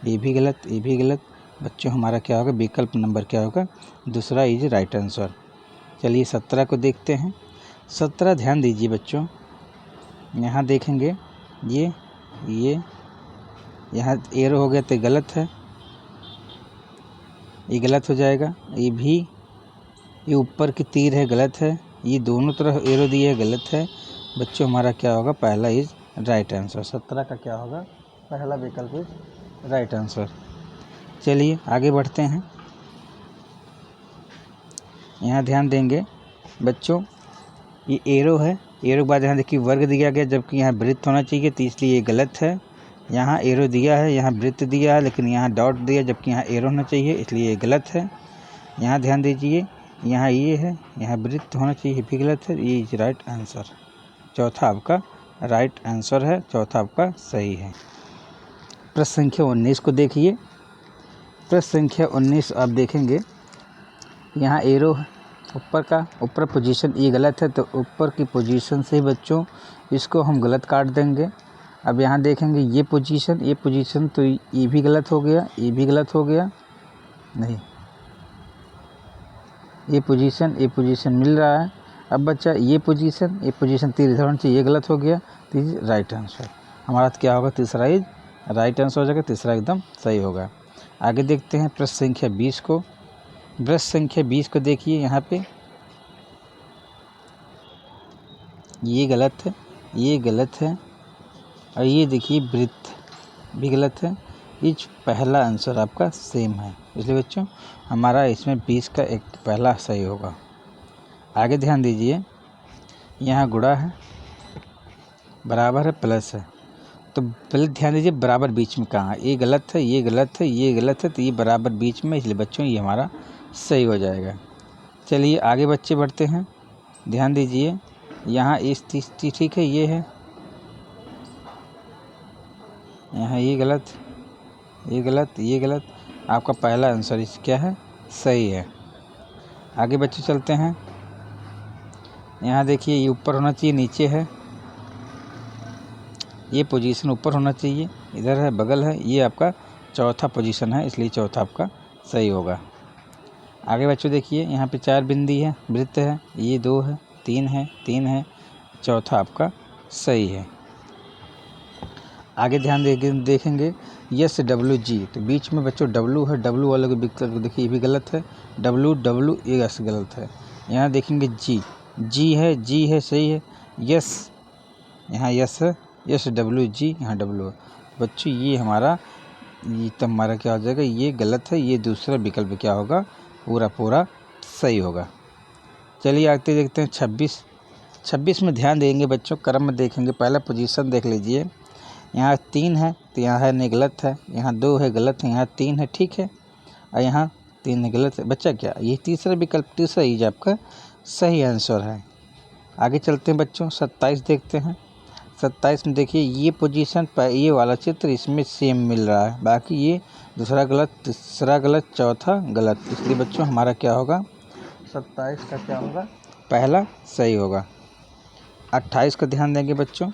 ये भी गलत, ये भी गलत। बच्चों हमारा क्या होगा? विकल्प नंबर क्या होगा? दूसरा इज राइट आंसर। चलिए 17 को देखते हैं। 17 ध्यान दीजिए बच्चों, यहाँ देखेंगे ये यहाँ एरो हो गया तो गलत है, ये गलत हो जाएगा। ये भी ये ऊपर की तीर है, गलत है। ये दोनों तरफ एरो दिए है, गलत है। बच्चों हमारा क्या होगा? पहला इज राइट आंसर। 17 का क्या होगा? पहला विकल्प इज राइट आंसर। चलिए आगे बढ़ते हैं। यहाँ ध्यान देंगे बच्चों, ये एरो है, एरो के बाद यहाँ देखिए वर्ग दिया गया, जबकि यहाँ वृत्त होना चाहिए, तो इसलिए ये गलत है। यहाँ एरो दिया है, यहाँ वृत्त दिया है, लेकिन यहाँ डॉट दिया, जबकि यहाँ एरो होना चाहिए, इसलिए ये गलत है। यहाँ ध्यान दीजिए, यहाँ ये है, यहाँ वृत्त होना चाहिए, ये भी गलत है। ये इज राइट आंसर। चौथा आपका राइट आंसर है, चौथा आपका सही है। प्रश्न संख्या 19 को देखिए। प्रश्न संख्या 19 आप देखेंगे, यहाँ एरो है ऊपर पोजीशन, ये गलत है, तो ऊपर की पोजीशन से बच्चों इसको हम गलत काट देंगे। अब यहाँ देखेंगे ये पोजीशन तो ये भी गलत हो गया, ये भी गलत हो गया, नहीं ये पोजीशन मिल रहा है। अब बच्चा ये पोजीशन तीर इधर होना चाहिए, ये गलत हो गया, तो ये राइट आंसर। हमारा क्या होगा? तीसरा ही राइट आंसर हो जाएगा, तीसरा एकदम सही होगा। आगे देखते हैं प्रश्न संख्या 20 को। प्रश्न संख्या 20 को देखिए, यहाँ पे ये गलत है, ये गलत है, और ये देखिए वृत्त भी गलत है। ये पहला आंसर आपका सेम है, इसलिए बच्चों हमारा इसमें 20 का एक पहला सही होगा। आगे ध्यान दीजिए, यहाँ गुणा है, बराबर है, प्लस है, तो पहले ध्यान दीजिए बराबर बीच में कहाँ है? ये गलत है, ये गलत है, ये गलत है, तो ये बराबर बीच में, इसलिए बच्चों ये हमारा सही हो जाएगा। चलिए आगे बच्चे बढ़ते हैं। ध्यान दीजिए, यहाँ इस ठीक है, ये है, यहाँ ये गलत, ये गलत, ये गलत। आपका पहला आंसर इस क्या है? सही है। आगे बच्चे चलते हैं। यहाँ देखिए ये ऊपर होना चाहिए, नीचे है, ये पोजीशन ऊपर होना चाहिए, इधर है, बगल है, ये आपका चौथा पोजीशन है, इसलिए चौथा आपका सही होगा। आगे बच्चों देखिए, यहाँ पे 4 बिंदी है, वृत्त है, ये 2 है, 3 है, चौथा आपका सही है। आगे ध्यान देखेंगे, यस डब्ल्यू जी, तो बीच में बच्चों डब्ल्यू है, डब्ल्यू वाले को विकल्प देखिए, ये भी गलत है, डब्ल्यू ये यस गलत है। यहाँ देखेंगे जी है, सही है। यस, यहाँ यस है, यस डब्ल्यू जी, यहाँ डब्ल्यू है। बच्चों ये हमारा क्या हो जाएगा? ये गलत है, ये दूसरा विकल्प क्या होगा? पूरा सही होगा। चलिए आगे देखते हैं 26 में ध्यान देंगे बच्चों, क्रम में देखेंगे। पहला पोजीशन देख लीजिए, यहाँ 3 है, तो यहाँ है नहीं, गलत है। यहाँ 2 है, गलत है। यहाँ 3 है, ठीक है, और यहाँ 3 है, गलत है। बच्चा क्या? ये तीसरा विकल्प, तीसरा ही आपका सही आंसर है। आगे चलते हैं बच्चों, 27 देखते हैं। 27 में देखिए, ये पोजीशन ये वाला चित्र इसमें सेम मिल रहा है, बाकी ये दूसरा गलत, तीसरा गलत, चौथा गलत, इसलिए बच्चों हमारा क्या होगा? 27 का क्या होगा? पहला सही होगा। 28 का ध्यान देंगे बच्चों।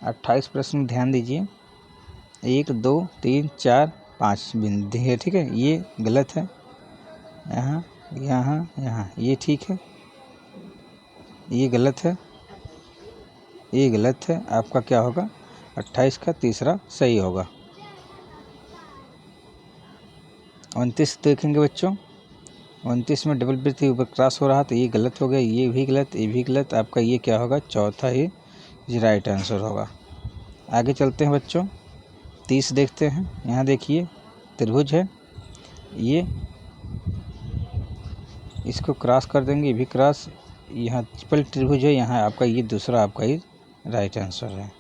28 प्रश्न में ध्यान दीजिए, 1 2 3 4 5 बिंदी है, ठीक है, ये गलत है। यहाँ ये ठीक है, ये गलत है, ये गलत है। आपका क्या होगा? 28 का तीसरा सही होगा। 29 देखेंगे बच्चों, 29 में डबल वृत्त ऊपर क्रॉस हो रहा, तो ये गलत हो गया, ये भी गलत, ये भी गलत। आपका ये क्या होगा, चौथा ही राइट आंसर होगा। आगे चलते हैं बच्चों, 30 देखते हैं। यहाँ देखिए त्रिभुज है, ये इसको क्रॉस कर देंगे, ये भी क्रॉस, यहाँ ट्रिपल त्रिभुज है, यहाँ आपका ये दूसरा आपका ही राइट आंसर है।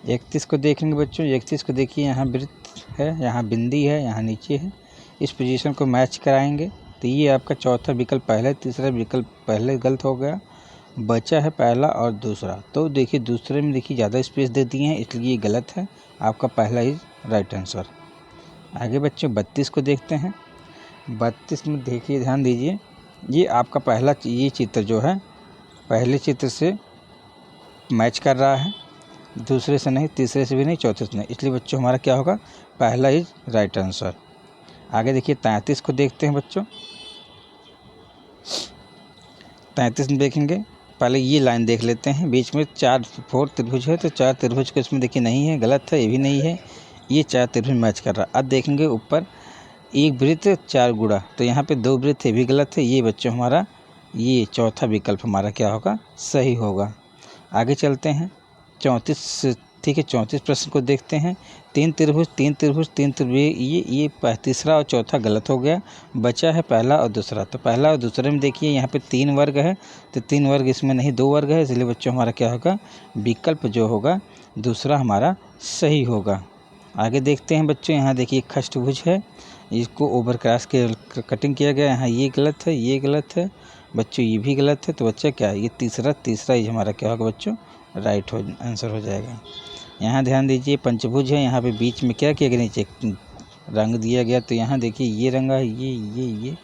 31 को देखेंगे बच्चों, 31 को देखिए, यहाँ वृत्त है, यहाँ बिंदी है, यहाँ नीचे है, इस पोजीशन को मैच कराएंगे, तो ये आपका चौथा विकल्प पहले, तीसरा विकल्प पहले गलत हो गया, बचा है पहला और दूसरा। तो देखिए दूसरे में देखिए ज़्यादा स्पेस दे दिए हैं, इसलिए ये गलत है, आपका पहला ही राइट आंसर। आगे बच्चों 32 को देखते हैं। 32 में देखिए, ध्यान दीजिए, ये आपका पहला ये चित्र जो है पहले चित्र से मैच कर रहा है, दूसरे से नहीं, तीसरे से भी नहीं, चौथे से नहीं, इसलिए बच्चों हमारा क्या होगा, पहला इज राइट आंसर। आगे देखिए 33 को देखते हैं बच्चों। 33 में देखेंगे, पहले ये लाइन देख लेते हैं, बीच में 4 त्रिभुज है, तो 4 त्रिभुज के इसमें देखिए नहीं है, गलत है, ये भी नहीं है, ये 4 त्रिभुज मैच कर रहा है। अब देखेंगे ऊपर एक वृत्त 4 गुणा, तो यहाँ पे 2 वृत्त है, भी गलत है, ये बच्चों हमारा ये चौथा विकल्प हमारा क्या होगा, सही होगा। आगे चलते हैं 34, ठीक है, 34 प्रश्न को देखते हैं। 3 त्रिभुज, 3 त्रिभुज, 3 त्रिभुज, ये तीसरा और चौथा गलत हो गया, बचा है पहला और दूसरा। तो पहला और दूसरे में देखिए यहाँ पे 3 वर्ग है, तो 3 वर्ग इसमें नहीं, 2 वर्ग है, इसलिए बच्चों हमारा क्या होगा, विकल्प जो होगा दूसरा हमारा सही होगा। आगे देखते हैं बच्चों, यहाँ देखिए खष्टभुज है, इसको ओवर क्रॉस के कटिंग किया गया, यहाँ ये गलत है, ये गलत है बच्चों, ये भी गलत है, तो बच्चा क्या है, ये तीसरा ये हमारा क्या होगा बच्चों, राइट आंसर हो जाएगा। यहाँ ध्यान दीजिए पंचभुज है, यहाँ पे बीच में क्या किया गया, नीचे रंग दिया गया, तो यहाँ देखिए ये रंगा है, ये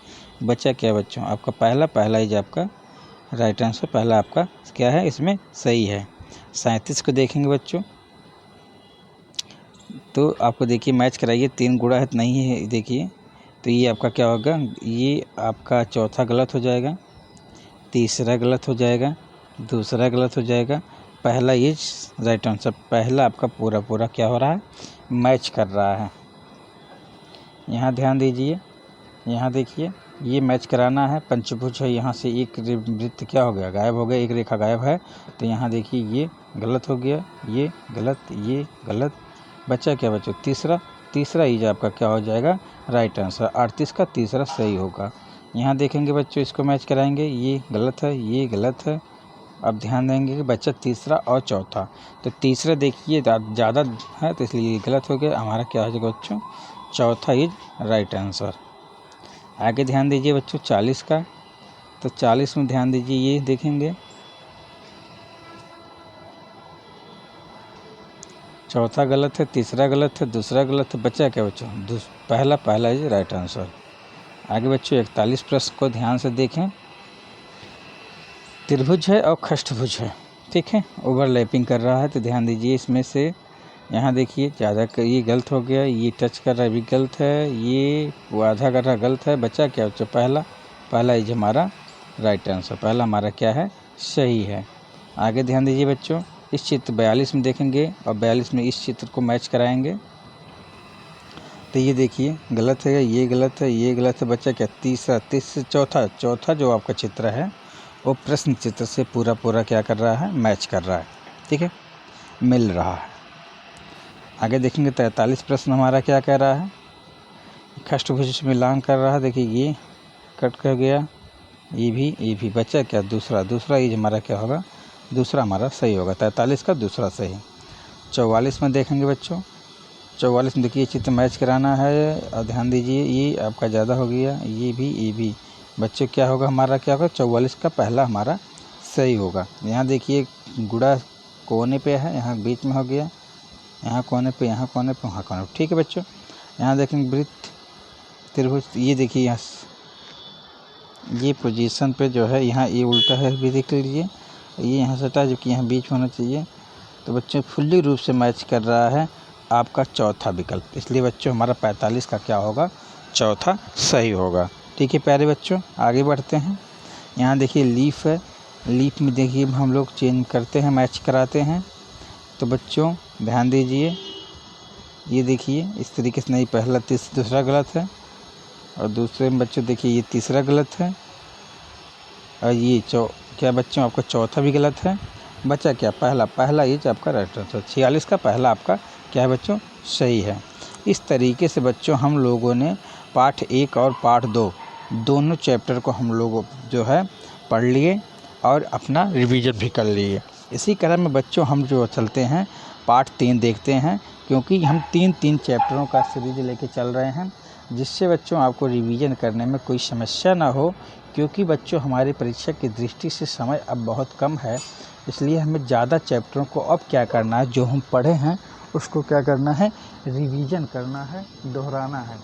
बचा क्या बच्चों, आपका पहला ही आपका राइट आंसर, पहला आपका क्या है इसमें सही है। 37 को देखेंगे बच्चों, तो आपको देखिए मैच कराइए, 3 गुणा है तो नहीं है, देखिए, तो ये आपका क्या होगा, ये आपका चौथा गलत हो जाएगा, तीसरा गलत हो जाएगा, दूसरा गलत हो जाएगा, पहला इज राइट आंसर, पहला आपका पूरा क्या हो रहा है, मैच कर रहा है। यहाँ ध्यान दीजिए, यहाँ देखिए ये मैच कराना है, पंचभुज है, यहाँ से एक वृत्त क्या हो गया, गायब हो गया, एक रेखा गायब है, तो यहाँ देखिए ये गलत हो गया, ये गलत, बचा क्या बच्चों, तीसरा इज आपका क्या हो जाएगा, राइट आंसर। 38 का तीसरा सही होगा। यहाँ देखेंगे बच्चों, इसको मैच कराएंगे, ये गलत है, ये गलत है। अब ध्यान देंगे कि बच्चा तीसरा और चौथा, तो तीसरा देखिए ज़्यादा है, तो इसलिए ये गलत हो गया, हमारा क्या हो जाएगा बच्चों, चौथा इज राइट आंसर। आगे ध्यान दीजिए बच्चों 40 का, तो 40 में ध्यान दीजिए, ये देखेंगे चौथा गलत है, तीसरा गलत है, दूसरा गलत है, बचा क्या बच्चों, पहला इज राइट आंसर। आगे बच्चों 41 प्रश्न को ध्यान से देखें, त्रिभुज है और खष्टभुज है, ठीक है, ओवरलैपिंग कर रहा है, तो ध्यान दीजिए इसमें से, यहाँ देखिए ज़्यादा ये गलत हो गया, ये टच कर रहा है भी गलत है, ये वो आधा कर रहा गलत है, बचा क्या बच्चों, पहला इज हमारा राइट आंसर, पहला हमारा क्या है, सही है। आगे ध्यान दीजिए बच्चों, इस चित्र 42 में देखेंगे और 42 में इस चित्र को मैच कराएंगे, तो ये देखिए गलत है, ये गलत है, ये गलत है, बच्चा क्या, तीसरा चौथा जो आपका चित्र है वो प्रश्न चित्र से पूरा क्या कर रहा है, मैच कर रहा है, ठीक है, मिल रहा है। आगे देखेंगे 43 प्रश्न हमारा क्या कह रहा है, खष्टभुज मिलान कर रहा है, देखिए ये कट कर गया, ये भी बचा क्या, दूसरा ये हमारा क्या होगा, दूसरा हमारा सही होगा, 43 का दूसरा सही। 44 में देखेंगे बच्चों, 44 में देखिए चित्र मैच कराना है, और ध्यान दीजिए ये आपका ज़्यादा हो गया, ये भी बच्चों क्या होगा, हमारा क्या होगा, 44 का पहला हमारा सही होगा। यहाँ देखिए गुड़ा कोने पे है, यहाँ बीच में हो गया, यहाँ कोने पे, वहाँ कोने पे, ठीक है बच्चों। यहाँ देखेंगे वृत्त त्रिभुज, ये देखिए यहाँ ये पोजीशन पे जो है, यहाँ ये उल्टा है, भी देख लीजिए, ये यहाँ सटा है, जबकि यहाँ बीच होना चाहिए, तो बच्चों फुल्ली रूप से मैच कर रहा है आपका चौथा विकल्प, इसलिए बच्चों हमारा 45 का क्या होगा, चौथा सही होगा, ठीक है प्यारे बच्चों। आगे बढ़ते हैं, यहाँ देखिए लीफ है, लीफ में देखिए हम लोग चेंज करते हैं, मैच कराते हैं, तो बच्चों ध्यान दीजिए, ये देखिए इस तरीके से नहीं, पहला दूसरा गलत है, और दूसरे में बच्चों देखिए ये तीसरा गलत है, और ये क्या बच्चों आपका चौथा भी गलत है। बचा क्या, पहला ये जो आपका राइट आंसर 46 का पहला आपका क्या है बच्चों, सही है। इस तरीके से बच्चों हम लोगों ने पाठ 1 और पाठ 2 दोनों चैप्टर को हम लोग जो है पढ़ लिए और अपना रिवीजन भी कर लिए। इसी क्रम में बच्चों हम जो चलते हैं पाठ 3 देखते हैं, क्योंकि हम 3 चैप्टरों का सीरीज लेके चल रहे हैं, जिससे बच्चों आपको रिवीजन करने में कोई समस्या ना हो। क्योंकि बच्चों हमारी परीक्षा की दृष्टि से समय अब बहुत कम है, इसलिए हमें ज़्यादा चैप्टरों को अब क्या करना है, जो हम पढ़े हैं उसको क्या करना है, रिवीजन करना है, दोहराना है।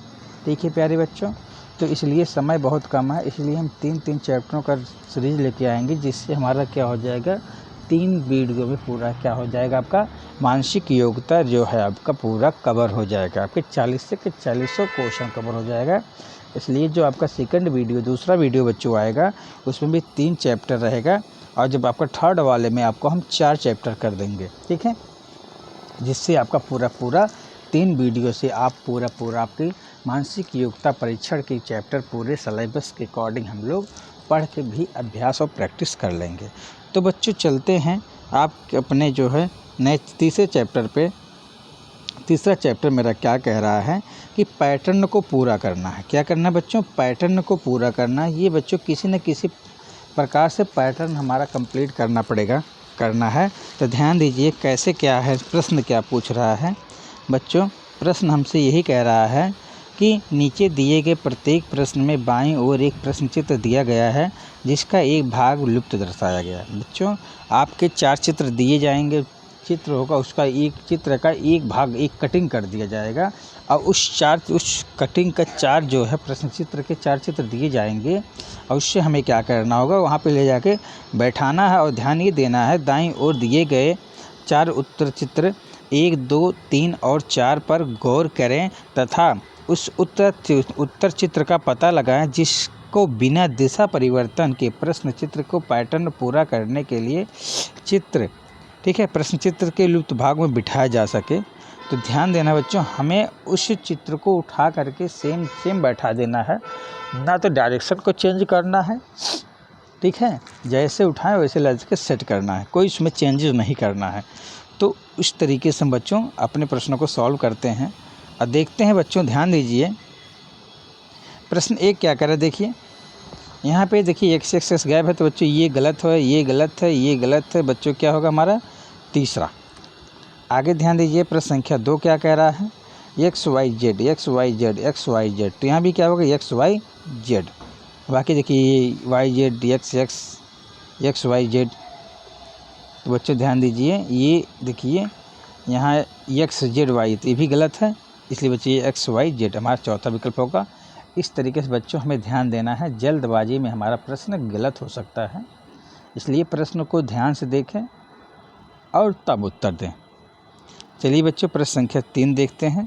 ठीक है प्यारे बच्चों, तो इसलिए समय बहुत कम है, इसलिए हम 3 चैप्टरों का सीरीज लेके आएंगे, जिससे हमारा क्या हो जाएगा, 3 वीडियो में पूरा क्या हो जाएगा, आपका मानसिक योग्यता जो है आपका पूरा कवर हो जाएगा। आपके 40 से 40 क्वेश्चन कवर हो जाएगा। इसलिए जो आपका सेकंड वीडियो, दूसरा वीडियो बच्चों आएगा, उसमें भी 3 चैप्टर रहेगा, और जब आपका थर्ड वाले में आपको हम 4 चैप्टर कर देंगे। ठीक है, जिससे आपका पूरा 3 वीडियो से आप पूरा आपकी मानसिक योग्यता परीक्षण के चैप्टर पूरे सिलेबस के अकॉर्डिंग हम लोग पढ़ के भी अभ्यास और प्रैक्टिस कर लेंगे। तो बच्चों चलते हैं आप अपने जो है नए तीसरे चैप्टर पे। तीसरा चैप्टर मेरा क्या कह रहा है कि पैटर्न को पूरा करना है। क्या करना है बच्चों, पैटर्न को पूरा करना है। ये बच्चों किसी न किसी प्रकार से पैटर्न हमारा कंप्लीट करना है। तो ध्यान दीजिए कैसे क्या है, प्रश्न क्या पूछ रहा है बच्चों। प्रश्न हमसे यही कह रहा है कि नीचे दिए गए प्रत्येक प्रश्न में बाईं ओर एक प्रश्न चित्र दिया गया है, जिसका एक भाग लुप्त दर्शाया गया है। बच्चों आपके 4 चित्र दिए जाएंगे, चित्र होगा उसका एक चित्र का एक भाग, एक कटिंग कर दिया जाएगा, और उस कटिंग का 4 जो है प्रश्न चित्र के 4 चित्र दिए जाएंगे, और उससे हमें क्या करना होगा, वहाँ पे ले जाके बैठाना है, और ध्यान ये देना है दाईं ओर दिए गए 4 उत्तर चित्र 1, 2, 3 और 4 पर गौर करें, तथा उस उत्तर चित्र का पता लगाएं जिसको बिना दिशा परिवर्तन के प्रश्न चित्र को पैटर्न पूरा करने के लिए ठीक है, प्रश्न चित्र के लुप्त भाग में बिठाया जा सके। तो ध्यान देना बच्चों, हमें उस चित्र को उठा करके सेम बैठा देना है, ना तो डायरेक्शन को चेंज करना है। ठीक है, जैसे उठाएं वैसे ला के सेट करना है, कोई इसमें चेंजेस नहीं करना है। तो इस तरीके से बच्चों अपने प्रश्नों को सॉल्व करते हैं और देखते हैं बच्चों। ध्यान दीजिए प्रश्न 1 क्या कर रहा है, देखिए यहाँ पे देखिए x गैप है, तो बच्चों ये गलत है, ये गलत है, ये गलत है। बच्चों क्या होगा हमारा तीसरा। आगे ध्यान दीजिए प्रश्न संख्या 2 क्या कह रहा है, x y z x y z x y z। तो यहाँ भी क्या होगा x y z। बाकी देखिए y z x y z। तो बच्चों ध्यान दीजिए ये देखिए यहाँ x z y, तो ये भी गलत है, इसलिए बच्चों ये x y z हमारा चौथा विकल्प होगा। इस तरीके से बच्चों हमें ध्यान देना है, जल्दबाजी में हमारा प्रश्न गलत हो सकता है, इसलिए प्रश्न को ध्यान से देखें और तब उत्तर दें। चलिए बच्चों प्रश्न संख्या 3 देखते हैं।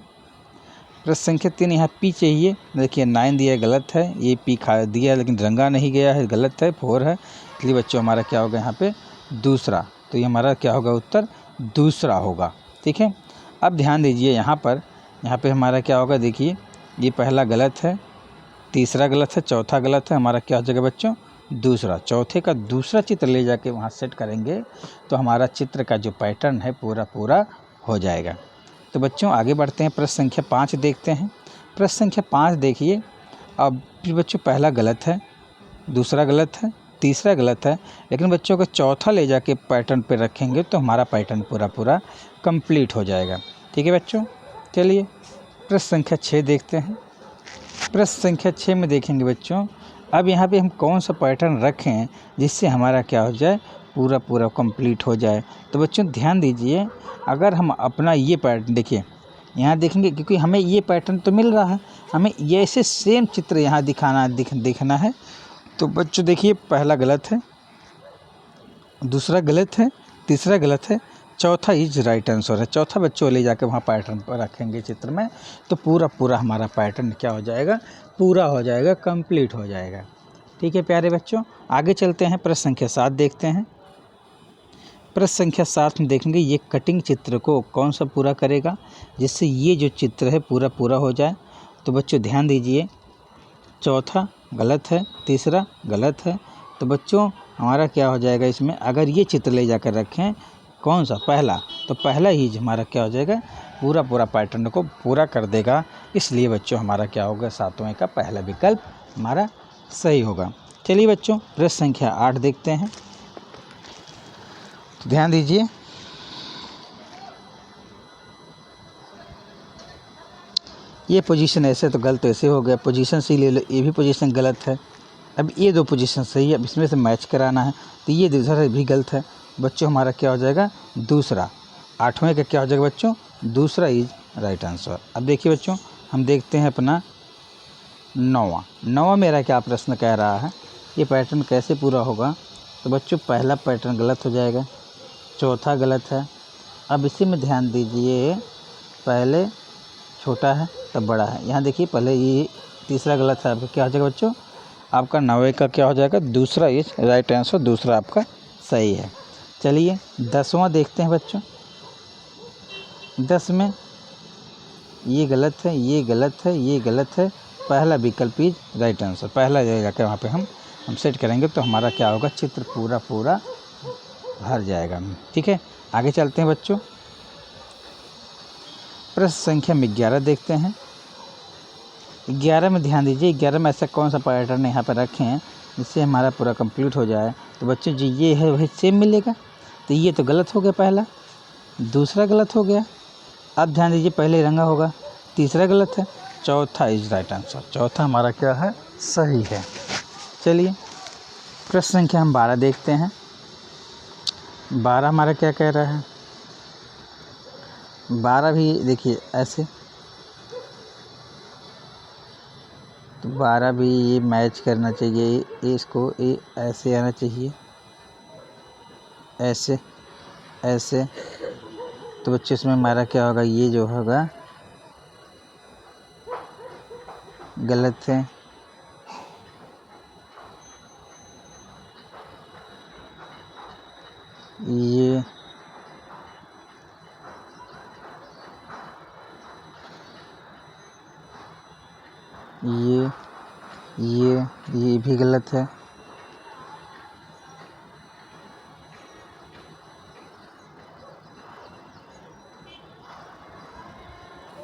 प्रश्न संख्या 3 यहाँ पी चाहिए, देखिए 9 दिया गलत है, ये पी खा दिया लेकिन रंगा नहीं गया है, गलत है, 4 है, इसलिए बच्चों हमारा क्या होगा यहाँ पे दूसरा। तो ये हमारा क्या होगा उत्तर दूसरा होगा। ठीक है, अब ध्यान दीजिए यहाँ पे हमारा क्या होगा, देखिए ये पहला गलत है, तीसरा गलत है, चौथा गलत है, हमारा क्या हो जाएगा बच्चों दूसरा। चौथे का दूसरा चित्र ले जाके वहाँ सेट करेंगे तो हमारा चित्र का जो पैटर्न है पूरा हो जाएगा। तो बच्चों आगे बढ़ते हैं, प्रश्न संख्या 5 देखते हैं। प्रश्न संख्या 5 देखिए, अब बच्चों पहला गलत है, दूसरा गलत है, तीसरा गलत है, लेकिन बच्चों को चौथा ले जाके पैटर्न पे रखेंगे तो हमारा पैटर्न पूरा कंप्लीट हो जाएगा। ठीक है बच्चों, चलिए प्रश्न संख्या 6 देखते हैं। प्रश्न संख्या 6 में देखेंगे बच्चों, अब यहाँ पे हम कौन सा पैटर्न रखें जिससे हमारा क्या हो जाए पूरा कंप्लीट हो जाए। तो बच्चों ध्यान दीजिए, अगर हम अपना ये पैटर्न देखिए यहाँ देखेंगे, क्योंकि हमें ये पैटर्न तो मिल रहा है, हमें ये ऐसे सेम चित्र यहाँ दिखना है। तो बच्चों देखिए पहला गलत है, दूसरा गलत है, तीसरा गलत है, चौथा इज राइट आंसर है। चौथा बच्चों ले जाकर वहाँ पैटर्न पर रखेंगे चित्र में, तो पूरा हमारा पैटर्न क्या हो जाएगा, पूरा हो जाएगा, कंप्लीट हो जाएगा। ठीक है प्यारे बच्चों, आगे चलते हैं, प्रश्न संख्या 7 देखते हैं। प्रश्न संख्या 7 में देखेंगे ये कटिंग चित्र को कौन सा पूरा करेगा, जिससे ये जो चित्र है पूरा हो जाए। तो बच्चों ध्यान दीजिए, चौथा गलत है, तीसरा गलत है। तो बच्चों हमारा क्या हो जाएगा इसमें, अगर ये चित्र ले जाकर रखें कौन सा, पहला, तो पहला ही हमारा क्या हो जाएगा, पूरा पैटर्न को पूरा कर देगा। इसलिए बच्चों हमारा क्या होगा, 7वें का पहला विकल्प हमारा सही होगा। चलिए बच्चों प्रश्न संख्या 8 देखते हैं। तो ध्यान दीजिए, ये पोजीशन ऐसे तो गलत ऐसे हो गया, पोजीशन सी ले लो, ये भी पोजीशन गलत है। अब ये 2 पोजीशन सही है, अब इसमें से मैच कराना है, तो ये दूसरा भी गलत है। बच्चों हमारा क्या हो जाएगा, दूसरा, 8वें का क्या हो जाएगा बच्चों, दूसरा इज राइट आंसर। अब देखिए बच्चों हम देखते हैं अपना 9वां मेरा क्या प्रश्न कह रहा है, ये पैटर्न कैसे पूरा होगा। तो बच्चों पहला पैटर्न गलत हो जाएगा, चौथा गलत है। अब इसी में ध्यान दीजिए, पहले छोटा है तब बड़ा है, यहाँ देखिए पहले ये तीसरा गलत है। आपका क्या हो जाएगा बच्चों, आपका 9वें का क्या हो जाएगा, दूसरा इज राइट आंसर, दूसरा आपका सही है। चलिए 10वां देखते हैं बच्चों। 10 में ये गलत है, ये गलत है, ये गलत है, पहला विकल्प इज राइट आंसर, पहला जगह जाकर वहाँ पे हम सेट करेंगे तो हमारा क्या होगा, चित्र पूरा भर जाएगा। ठीक है, आगे चलते हैं बच्चों। प्रश्न संख्या में 11 देखते हैं। 11 में ध्यान दीजिए, 11 में ऐसा कौन सा पैटर्न यहाँ पर रखे हैं जिससे हमारा पूरा कंप्लीट हो जाए। तो बच्चों जो ये है वही सेम मिलेगा, तो ये तो गलत हो गया, पहला, दूसरा गलत हो गया। अब ध्यान दीजिए, पहले रंगा होगा, तीसरा गलत है, चौथा इज राइट आंसर, चौथा हमारा क्या है, सही है। चलिए प्रश्न संख्या हम 12 देखते हैं। 12 हमारा क्या कह रहा है, 12 भी देखिए ऐसे, तो 12 भी ये मैच करना चाहिए, ये इसको ये ऐसे आना चाहिए, ऐसे ऐसे। तो बच्चे इसमें हमारा क्या होगा, ये जो होगा गलत है। ये भी गलत है।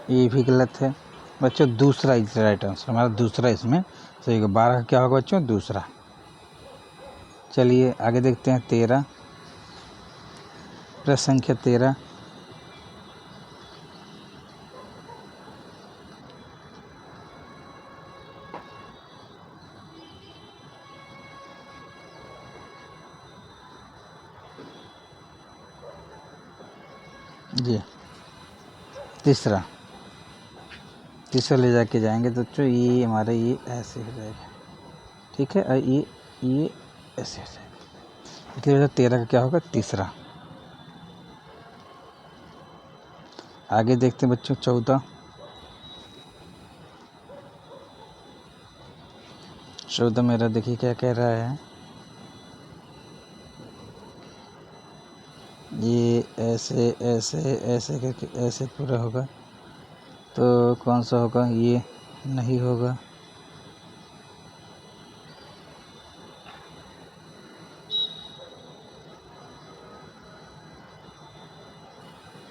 ये भी गलत है बच्चों, दूसरा इज राइट आंसर, हमारा दूसरा इसमें सही होगा। 12 का क्या होगा बच्चों, दूसरा। चलिए आगे देखते हैं 13, प्रश्न संख्या 13। जी तीसरा ले जाके जाएंगे तो बच्चों ये हमारा ये ऐसे हो जाएगा, ठीक है, और ये ऐसे हो जाएगा। इसलिए वजह 13 का क्या होगा, तीसरा। आगे देखते हैं बच्चों 14। 14 मेरा देखिए क्या कह रहा है, ये ऐसे ऐसे ऐसे करके ऐसे पूरा होगा, तो कौन सा होगा, ये नहीं होगा।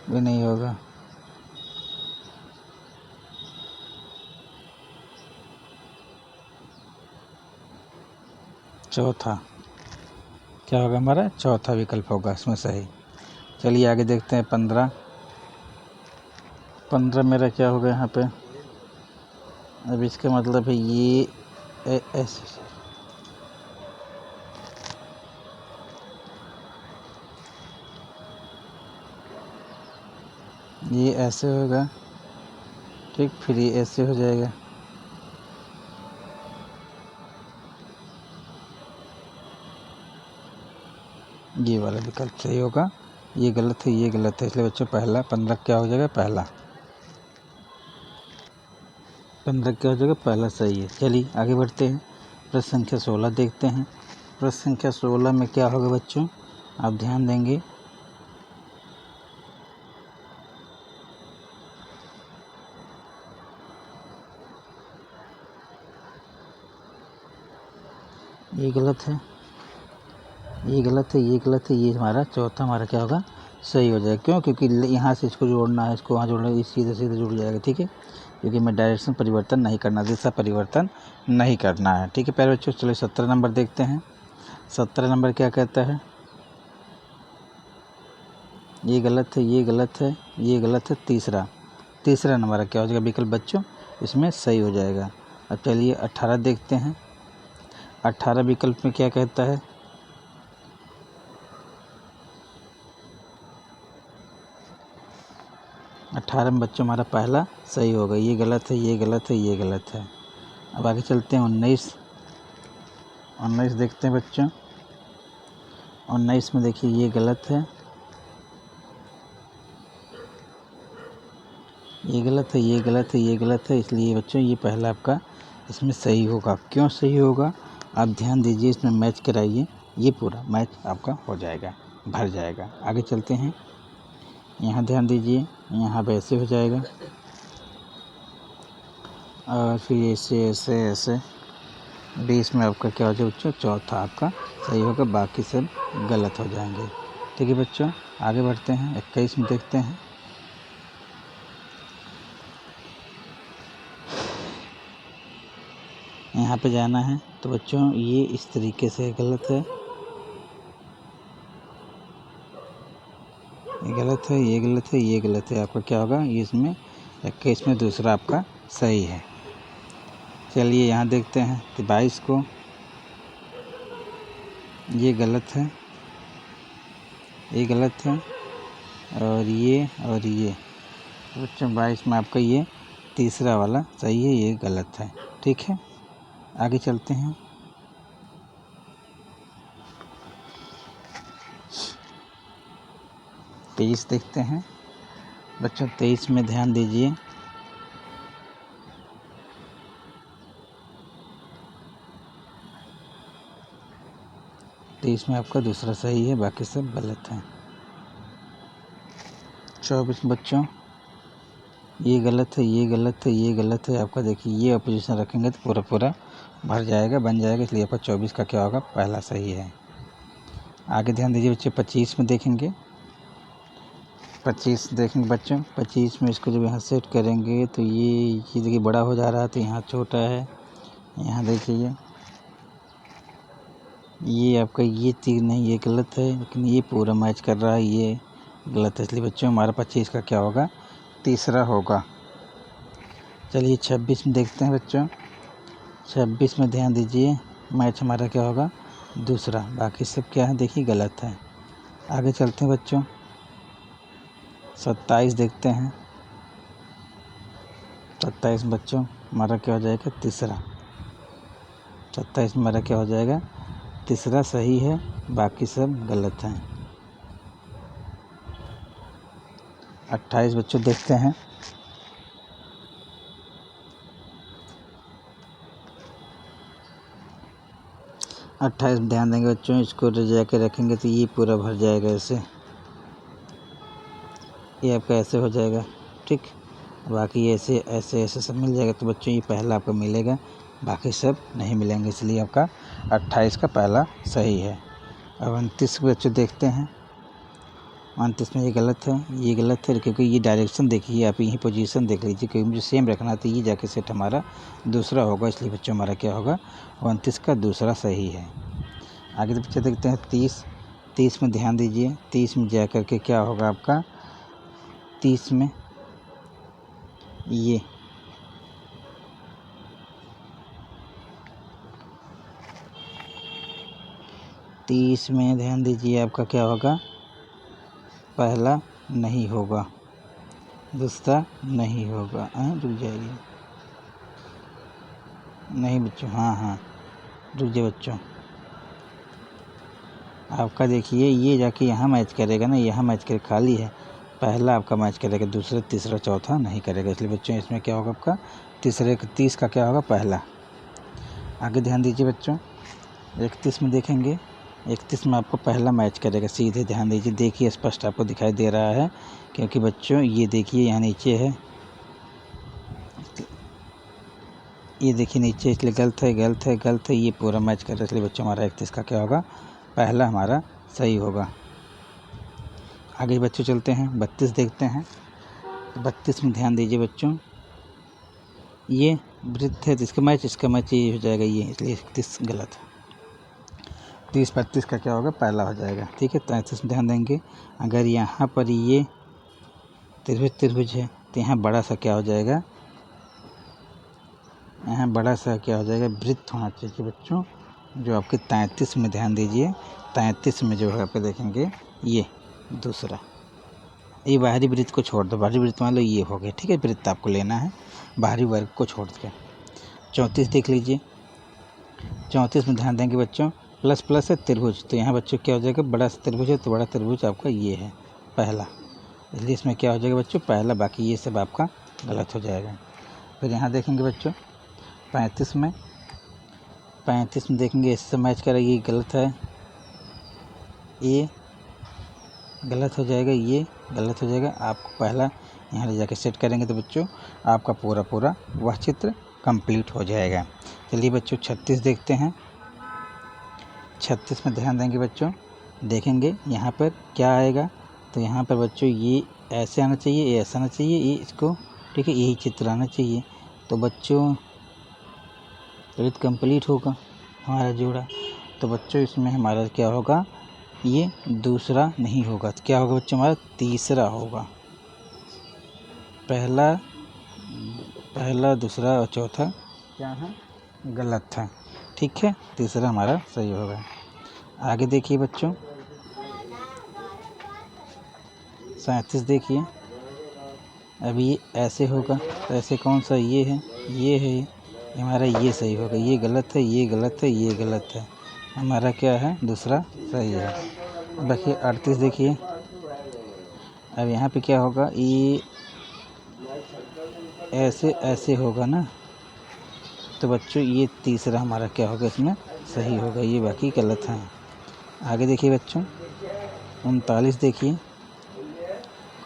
भी नहीं होगा। चौथा क्या होगा, हमारा चौथा विकल्प होगा इसमें सही। चलिए आगे देखते हैं 15। 15 मेरा क्या होगा यहाँ पे, अब इसका मतलब है ये ऐसे, ये ऐसे होगा, ठीक, फिर ये ऐसे हो जाएगा। ये वाला विकल्प सही होगा, ये गलत है, ये गलत है, इसलिए बच्चों पहला 15 क्या हो जाएगा, पहला 15 क्या हो जाएगा, पहला सही है। चलिए आगे बढ़ते हैं, प्रश्न संख्या 16 देखते हैं। प्रश्न संख्या 16 में क्या होगा बच्चों, आप ध्यान देंगे, ये गलत है, ये गलत है, ये गलत है, ये हमारा चौथा हमारा क्या होगा, सही हो जाएगा। क्यों? क्योंकि यहाँ से इसको जोड़ना है, इसको वहाँ जोड़ना है, सीधे सीधे जुड़ जाएगा। ठीक है, क्योंकि मैं डायरेक्शन परिवर्तन नहीं करना, दिशा परिवर्तन नहीं करना है। ठीक है प्यारे बच्चों, चलिए 17 नंबर देखते हैं। 17 नंबर क्या कहता है, ये गलत है, ये गलत है, ये गलत है, तीसरा नंबर क्या हो जाएगा विकल्प बच्चों, इसमें सही हो जाएगा। अब चलिए 18 देखते हैं। 18 विकल्प में क्या कहता है, 18 में बच्चों हमारा पहला सही होगा, ये गलत है, ये गलत है, ये गलत है। अब आगे चलते हैं 19 देखते हैं बच्चों। 19 में देखिए ये गलत है, ये गलत है, ये गलत है, ये गलत है, इसलिए बच्चों ये पहला आपका इसमें सही होगा। क्यों सही होगा, आप ध्यान दीजिए, इसमें मैच कराइए, ये पूरा मैच आपका हो जाएगा, भर जाएगा। आगे चलते हैं, यहाँ ध्यान दीजिए, यहाँ पे ऐसे हो जाएगा और फिर ऐसे ऐसे ऐसे, बीच में आपका क्या हो जाएगा बच्चों, चौथा आपका सही होगा, बाकी सब गलत हो जाएंगे। ठीक है बच्चों, आगे बढ़ते हैं। 21 में देखते हैं। यहाँ पे जाना है तो बच्चों ये इस तरीके से गलत है, ये गलत है, ये गलत है, ये गलत है, आपका क्या होगा, ये इसमें 21 में दूसरा आपका सही है। चलिए यहाँ देखते हैं 22 को, ये गलत है, ये गलत है, और ये बच्चों 22 में आपका ये तीसरा वाला सही है, ये गलत है। ठीक है, आगे चलते हैं। तेईस देखते हैं बच्चों। 23 में ध्यान दीजिए, तेईस में आपका दूसरा सही है, बाकी सब गलत है। 24 बच्चों, ये गलत है, ये गलत है, ये गलत है, आपका देखिए ये अपोजिशन रखेंगे तो पूरा पूरा भर जाएगा, बन जाएगा, इसलिए आपका 24 का क्या होगा, पहला सही है। आगे ध्यान दीजिए बच्चे, 25 में देखेंगे। 25 देखेंगे बच्चों, 25 में इसको जब यहाँ सेट करेंगे तो ये देखिए बड़ा हो जा रहा है, तो यहाँ छोटा है। यहाँ देखिए ये आपका ये तीर नहीं, ये गलत है, लेकिन ये पूरा मैच कर रहा है, ये गलत है, इसलिए बच्चों हमारा 25 का क्या होगा, तीसरा होगा। चलिए 26 में देखते हैं बच्चों। 26 में ध्यान दीजिए, मैच हमारा क्या होगा, दूसरा, बाकी सब क्या है देखिए गलत है। आगे चलते हैं बच्चों, 27 देखते हैं। 27 बच्चों हमारा क्या हो जाएगा, तीसरा। 27 में हमारा क्या हो जाएगा, तीसरा सही है, बाकी सब गलत हैं। 28 बच्चों देखते हैं। 28 में ध्यान देंगे बच्चों, इसको रजा के रखेंगे तो ये पूरा भर जाएगा, ऐसे ये आपका ऐसे हो जाएगा। ठीक, बाकी ऐसे ऐसे ऐसे सब मिल जाएगा, तो बच्चों ये पहला आपका मिलेगा, बाकी सब नहीं मिलेंगे, इसलिए आपका 28 का पहला सही है। अब 29 बच्चों देखते हैं। 29 में ये गलत है, ये गलत है, क्योंकि ये डायरेक्शन देखिए, आप यही पोजीशन देख लीजिए, क्योंकि मुझे सेम रखना था, ये जाके सेट हमारा दूसरा होगा, इसलिए बच्चों हमारा क्या होगा, 29 का दूसरा सही है। आगे तो बच्चे देखते हैं 30 में ध्यान दीजिए। 30 में जा कर के क्या होगा आपका, 30 में ये 30 में ध्यान दीजिए, आपका क्या होगा, पहला नहीं होगा, दूसरा नहीं होगा। रुक जाइए, नहीं बच्चों, हाँ रुक जाइए बच्चों, आपका देखिए ये जाके यहाँ मैच करेगा ना, यहाँ मैच करे, खाली है, पहला आपका मैच करेगा, दूसरा तीसरा चौथा नहीं करेगा, इसलिए बच्चों इसमें क्या होगा आपका, 30 का क्या होगा, पहला। आगे ध्यान दीजिए बच्चों, 31 में देखेंगे। 31 में आपको पहला मैच करेगा, सीधे ध्यान दीजिए, देखिए स्पष्ट आपको दिखाई दे रहा है, क्योंकि बच्चों ये देखिए यहाँ नीचे है, ये देखिए नीचे, इसलिए गलत है, गलत है, गलत है, ये पूरा मैच कर रहा है, इसलिए बच्चों हमारा 31 का क्या होगा, पहला हमारा सही होगा। आगे बच्चों चलते हैं, 32 देखते हैं। 32 में ध्यान दीजिए बच्चों, ये वृत्त है तो इसका मैच ये हो जाएगा ये, इसलिए 31 गलत है। 30 32 का क्या होगा, पहला हो जाएगा। ठीक है, 33 में ध्यान देंगे, अगर यहाँ पर ये त्रिभुज है तो यहाँ बड़ा सा क्या हो जाएगा, यहाँ बड़ा सा क्या हो जाएगा, वृत्त होना चाहिए बच्चों। जो आपके 33 में ध्यान दीजिए, 33 में जो है आप देखेंगे ये दूसरा, ये बाहरी वृत्त को छोड़ दो, बाहरी वृत्त मान लो ये हो गया। ठीक है, वृत्त आपको लेना है बाहरी वर्ग को छोड़ के। 34 देख लीजिए, 34 में ध्यान देंगे बच्चों, प्लस प्लस है त्रिभुज, तो यहाँ बच्चों क्या हो जाएगा, बड़ा सा त्रिभुज है तो बड़ा त्रिभुज आपका ये है पहला, इसलिए इसमें क्या हो जाएगा बच्चों, पहला, बाकी ये सब आपका गलत हो जाएगा। फिर यहाँ देखेंगे बच्चों 35 में देखेंगे, इससे मैच करेगा, ये गलत है, ये गलत हो जाएगा, ये गलत हो जाएगा। आपको पहला यहाँ ले जाके सेट करेंगे तो बच्चों आपका पूरा वह चित्र कंप्लीट हो जाएगा। चलिए बच्चों 36 देखते हैं। 36 में ध्यान देंगे बच्चों, देखेंगे यहाँ पर क्या आएगा, तो यहाँ पर बच्चों ये ऐसे आना चाहिए, ये ऐसा आना चाहिए, ये इसको, ठीक है, यही चित्र आना चाहिए। तो बच्चों तो कंप्लीट होगा हमारा जोड़ा। तो बच्चों इसमें हमारा क्या होगा, ये दूसरा नहीं होगा, तो क्या होगा बच्चों, हमारा तीसरा होगा। पहला दूसरा और चौथा क्या है, गलत था। ठीक है, तीसरा हमारा सही होगा। आगे देखिए बच्चों 37 देखिए, अब ये ऐसे होगा, तो ऐसे कौन सा, ये है, ये हमारा ये सही होगा, ये गलत है, ये गलत है, ये गलत है, हमारा क्या है, दूसरा सही है। बाकी 38 देखिए, अब यहाँ पे क्या होगा, ये ऐसे होगा ना, तो बच्चों ये तीसरा हमारा क्या होगा, इसमें सही होगा, ये बाकी गलत है। आगे देखिए बच्चों 39 देखिए,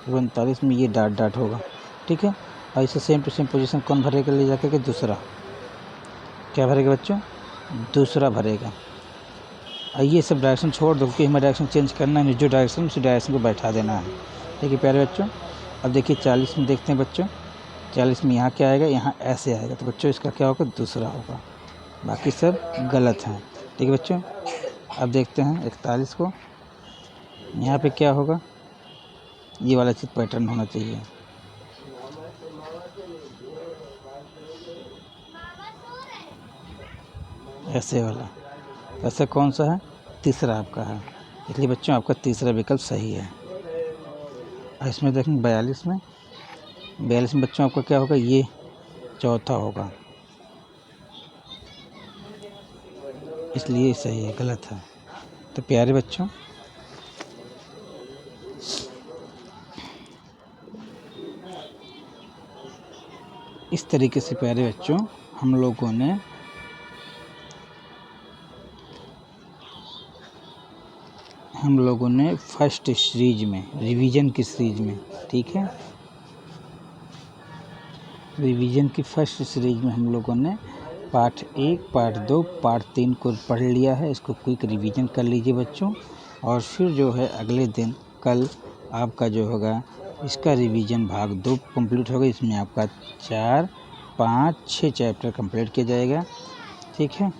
39 में ये डाट होगा। ठीक है, और इसे सेम टू सेम पोजीशन कौन भरेगा, ले जाकर के दूसरा क्या भरेगा बच्चों, दूसरा भरेगा। और ये सब डायरेक्शन छोड़ दो, क्योंकि हमें डायरेक्शन चेंज करना है, जो डायरेक्शन उसी डायरेक्शन को बैठा देना है। ठीक है प्यारे बच्चों, अब देखिए 40 में देखते हैं बच्चों, 40 में यहाँ क्या आएगा, यहाँ ऐसे आएगा, तो बच्चों इसका क्या होगा, दूसरा होगा, बाकी सब गलत हैं। ठीक है बच्चों, अब देखते हैं 41 को, यहाँ पे क्या होगा, ये वाला चीज़ पैटर्न होना चाहिए, ऐसे वाला, ऐसा कौन सा है, तीसरा आपका है, इसलिए बच्चों आपका तीसरा विकल्प सही है। और इसमें देखेंगे 42 में बच्चों आपका क्या होगा, ये चौथा होगा, इसलिए सही है, गलत है। तो प्यारे बच्चों इस तरीके से प्यारे बच्चों हम लोगों ने फर्स्ट सीरीज में, रिवीजन की सीरीज में, ठीक है, रिवीजन की फर्स्ट सीरीज में हम लोगों ने पार्ट 1, पार्ट 2, पार्ट 3 को पढ़ लिया है। इसको क्विक रिवीजन कर लीजिए बच्चों, और फिर जो है अगले दिन कल आपका जो होगा इसका रिवीजन भाग 2 कंप्लीट होगा। इसमें आपका 4, 5, 6 चैप्टर कंप्लीट किया जाएगा। ठीक है,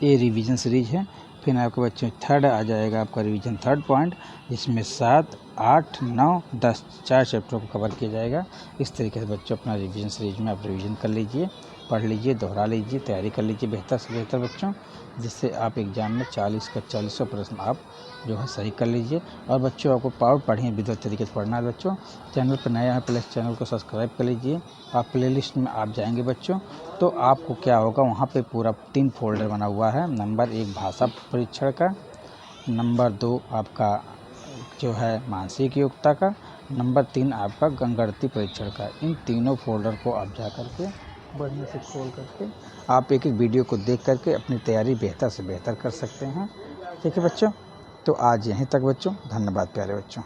ये रिवीजन सीरीज है। फिर आपके बच्चों थर्ड आ जाएगा आपका रिवीजन थर्ड पॉइंट, जिसमें 7, 8, 9, 10 4 चैप्टरों को कवर किया जाएगा। इस तरीके से बच्चों अपना रिवीजन सीरीज में आप रिवीजन कर लीजिए, पढ़ लीजिए, दोहरा लीजिए, तैयारी कर लीजिए बेहतर से बेहतर बच्चों, जिससे आप एग्ज़ाम में 40 का 40 प्रश्न आप जो है सही कर लीजिए। और बच्चों आपको पावर पढ़िए, विधिवत तरीके से पढ़ना है बच्चों। चैनल पर नया है, प्लीज़ चैनल को सब्सक्राइब कर लीजिए। आप प्लेलिस्ट में आप जाएंगे बच्चों, तो आपको क्या होगा, वहाँ पे पूरा 3 फोल्डर बना हुआ है। नंबर 1 भाषा परीक्षण का, नंबर 2 आपका जो है मानसिक योग्यता का, नंबर 3 आपका गणितीय परीक्षण का। इन तीनों फोल्डर को आप जा करके बढ़िया से खोल करके आप एक एक वीडियो को देख करके अपनी तैयारी बेहतर से बेहतर कर सकते हैं। ठीक है बच्चों, तो आज यहीं तक बच्चों, धन्यवाद प्यारे बच्चों।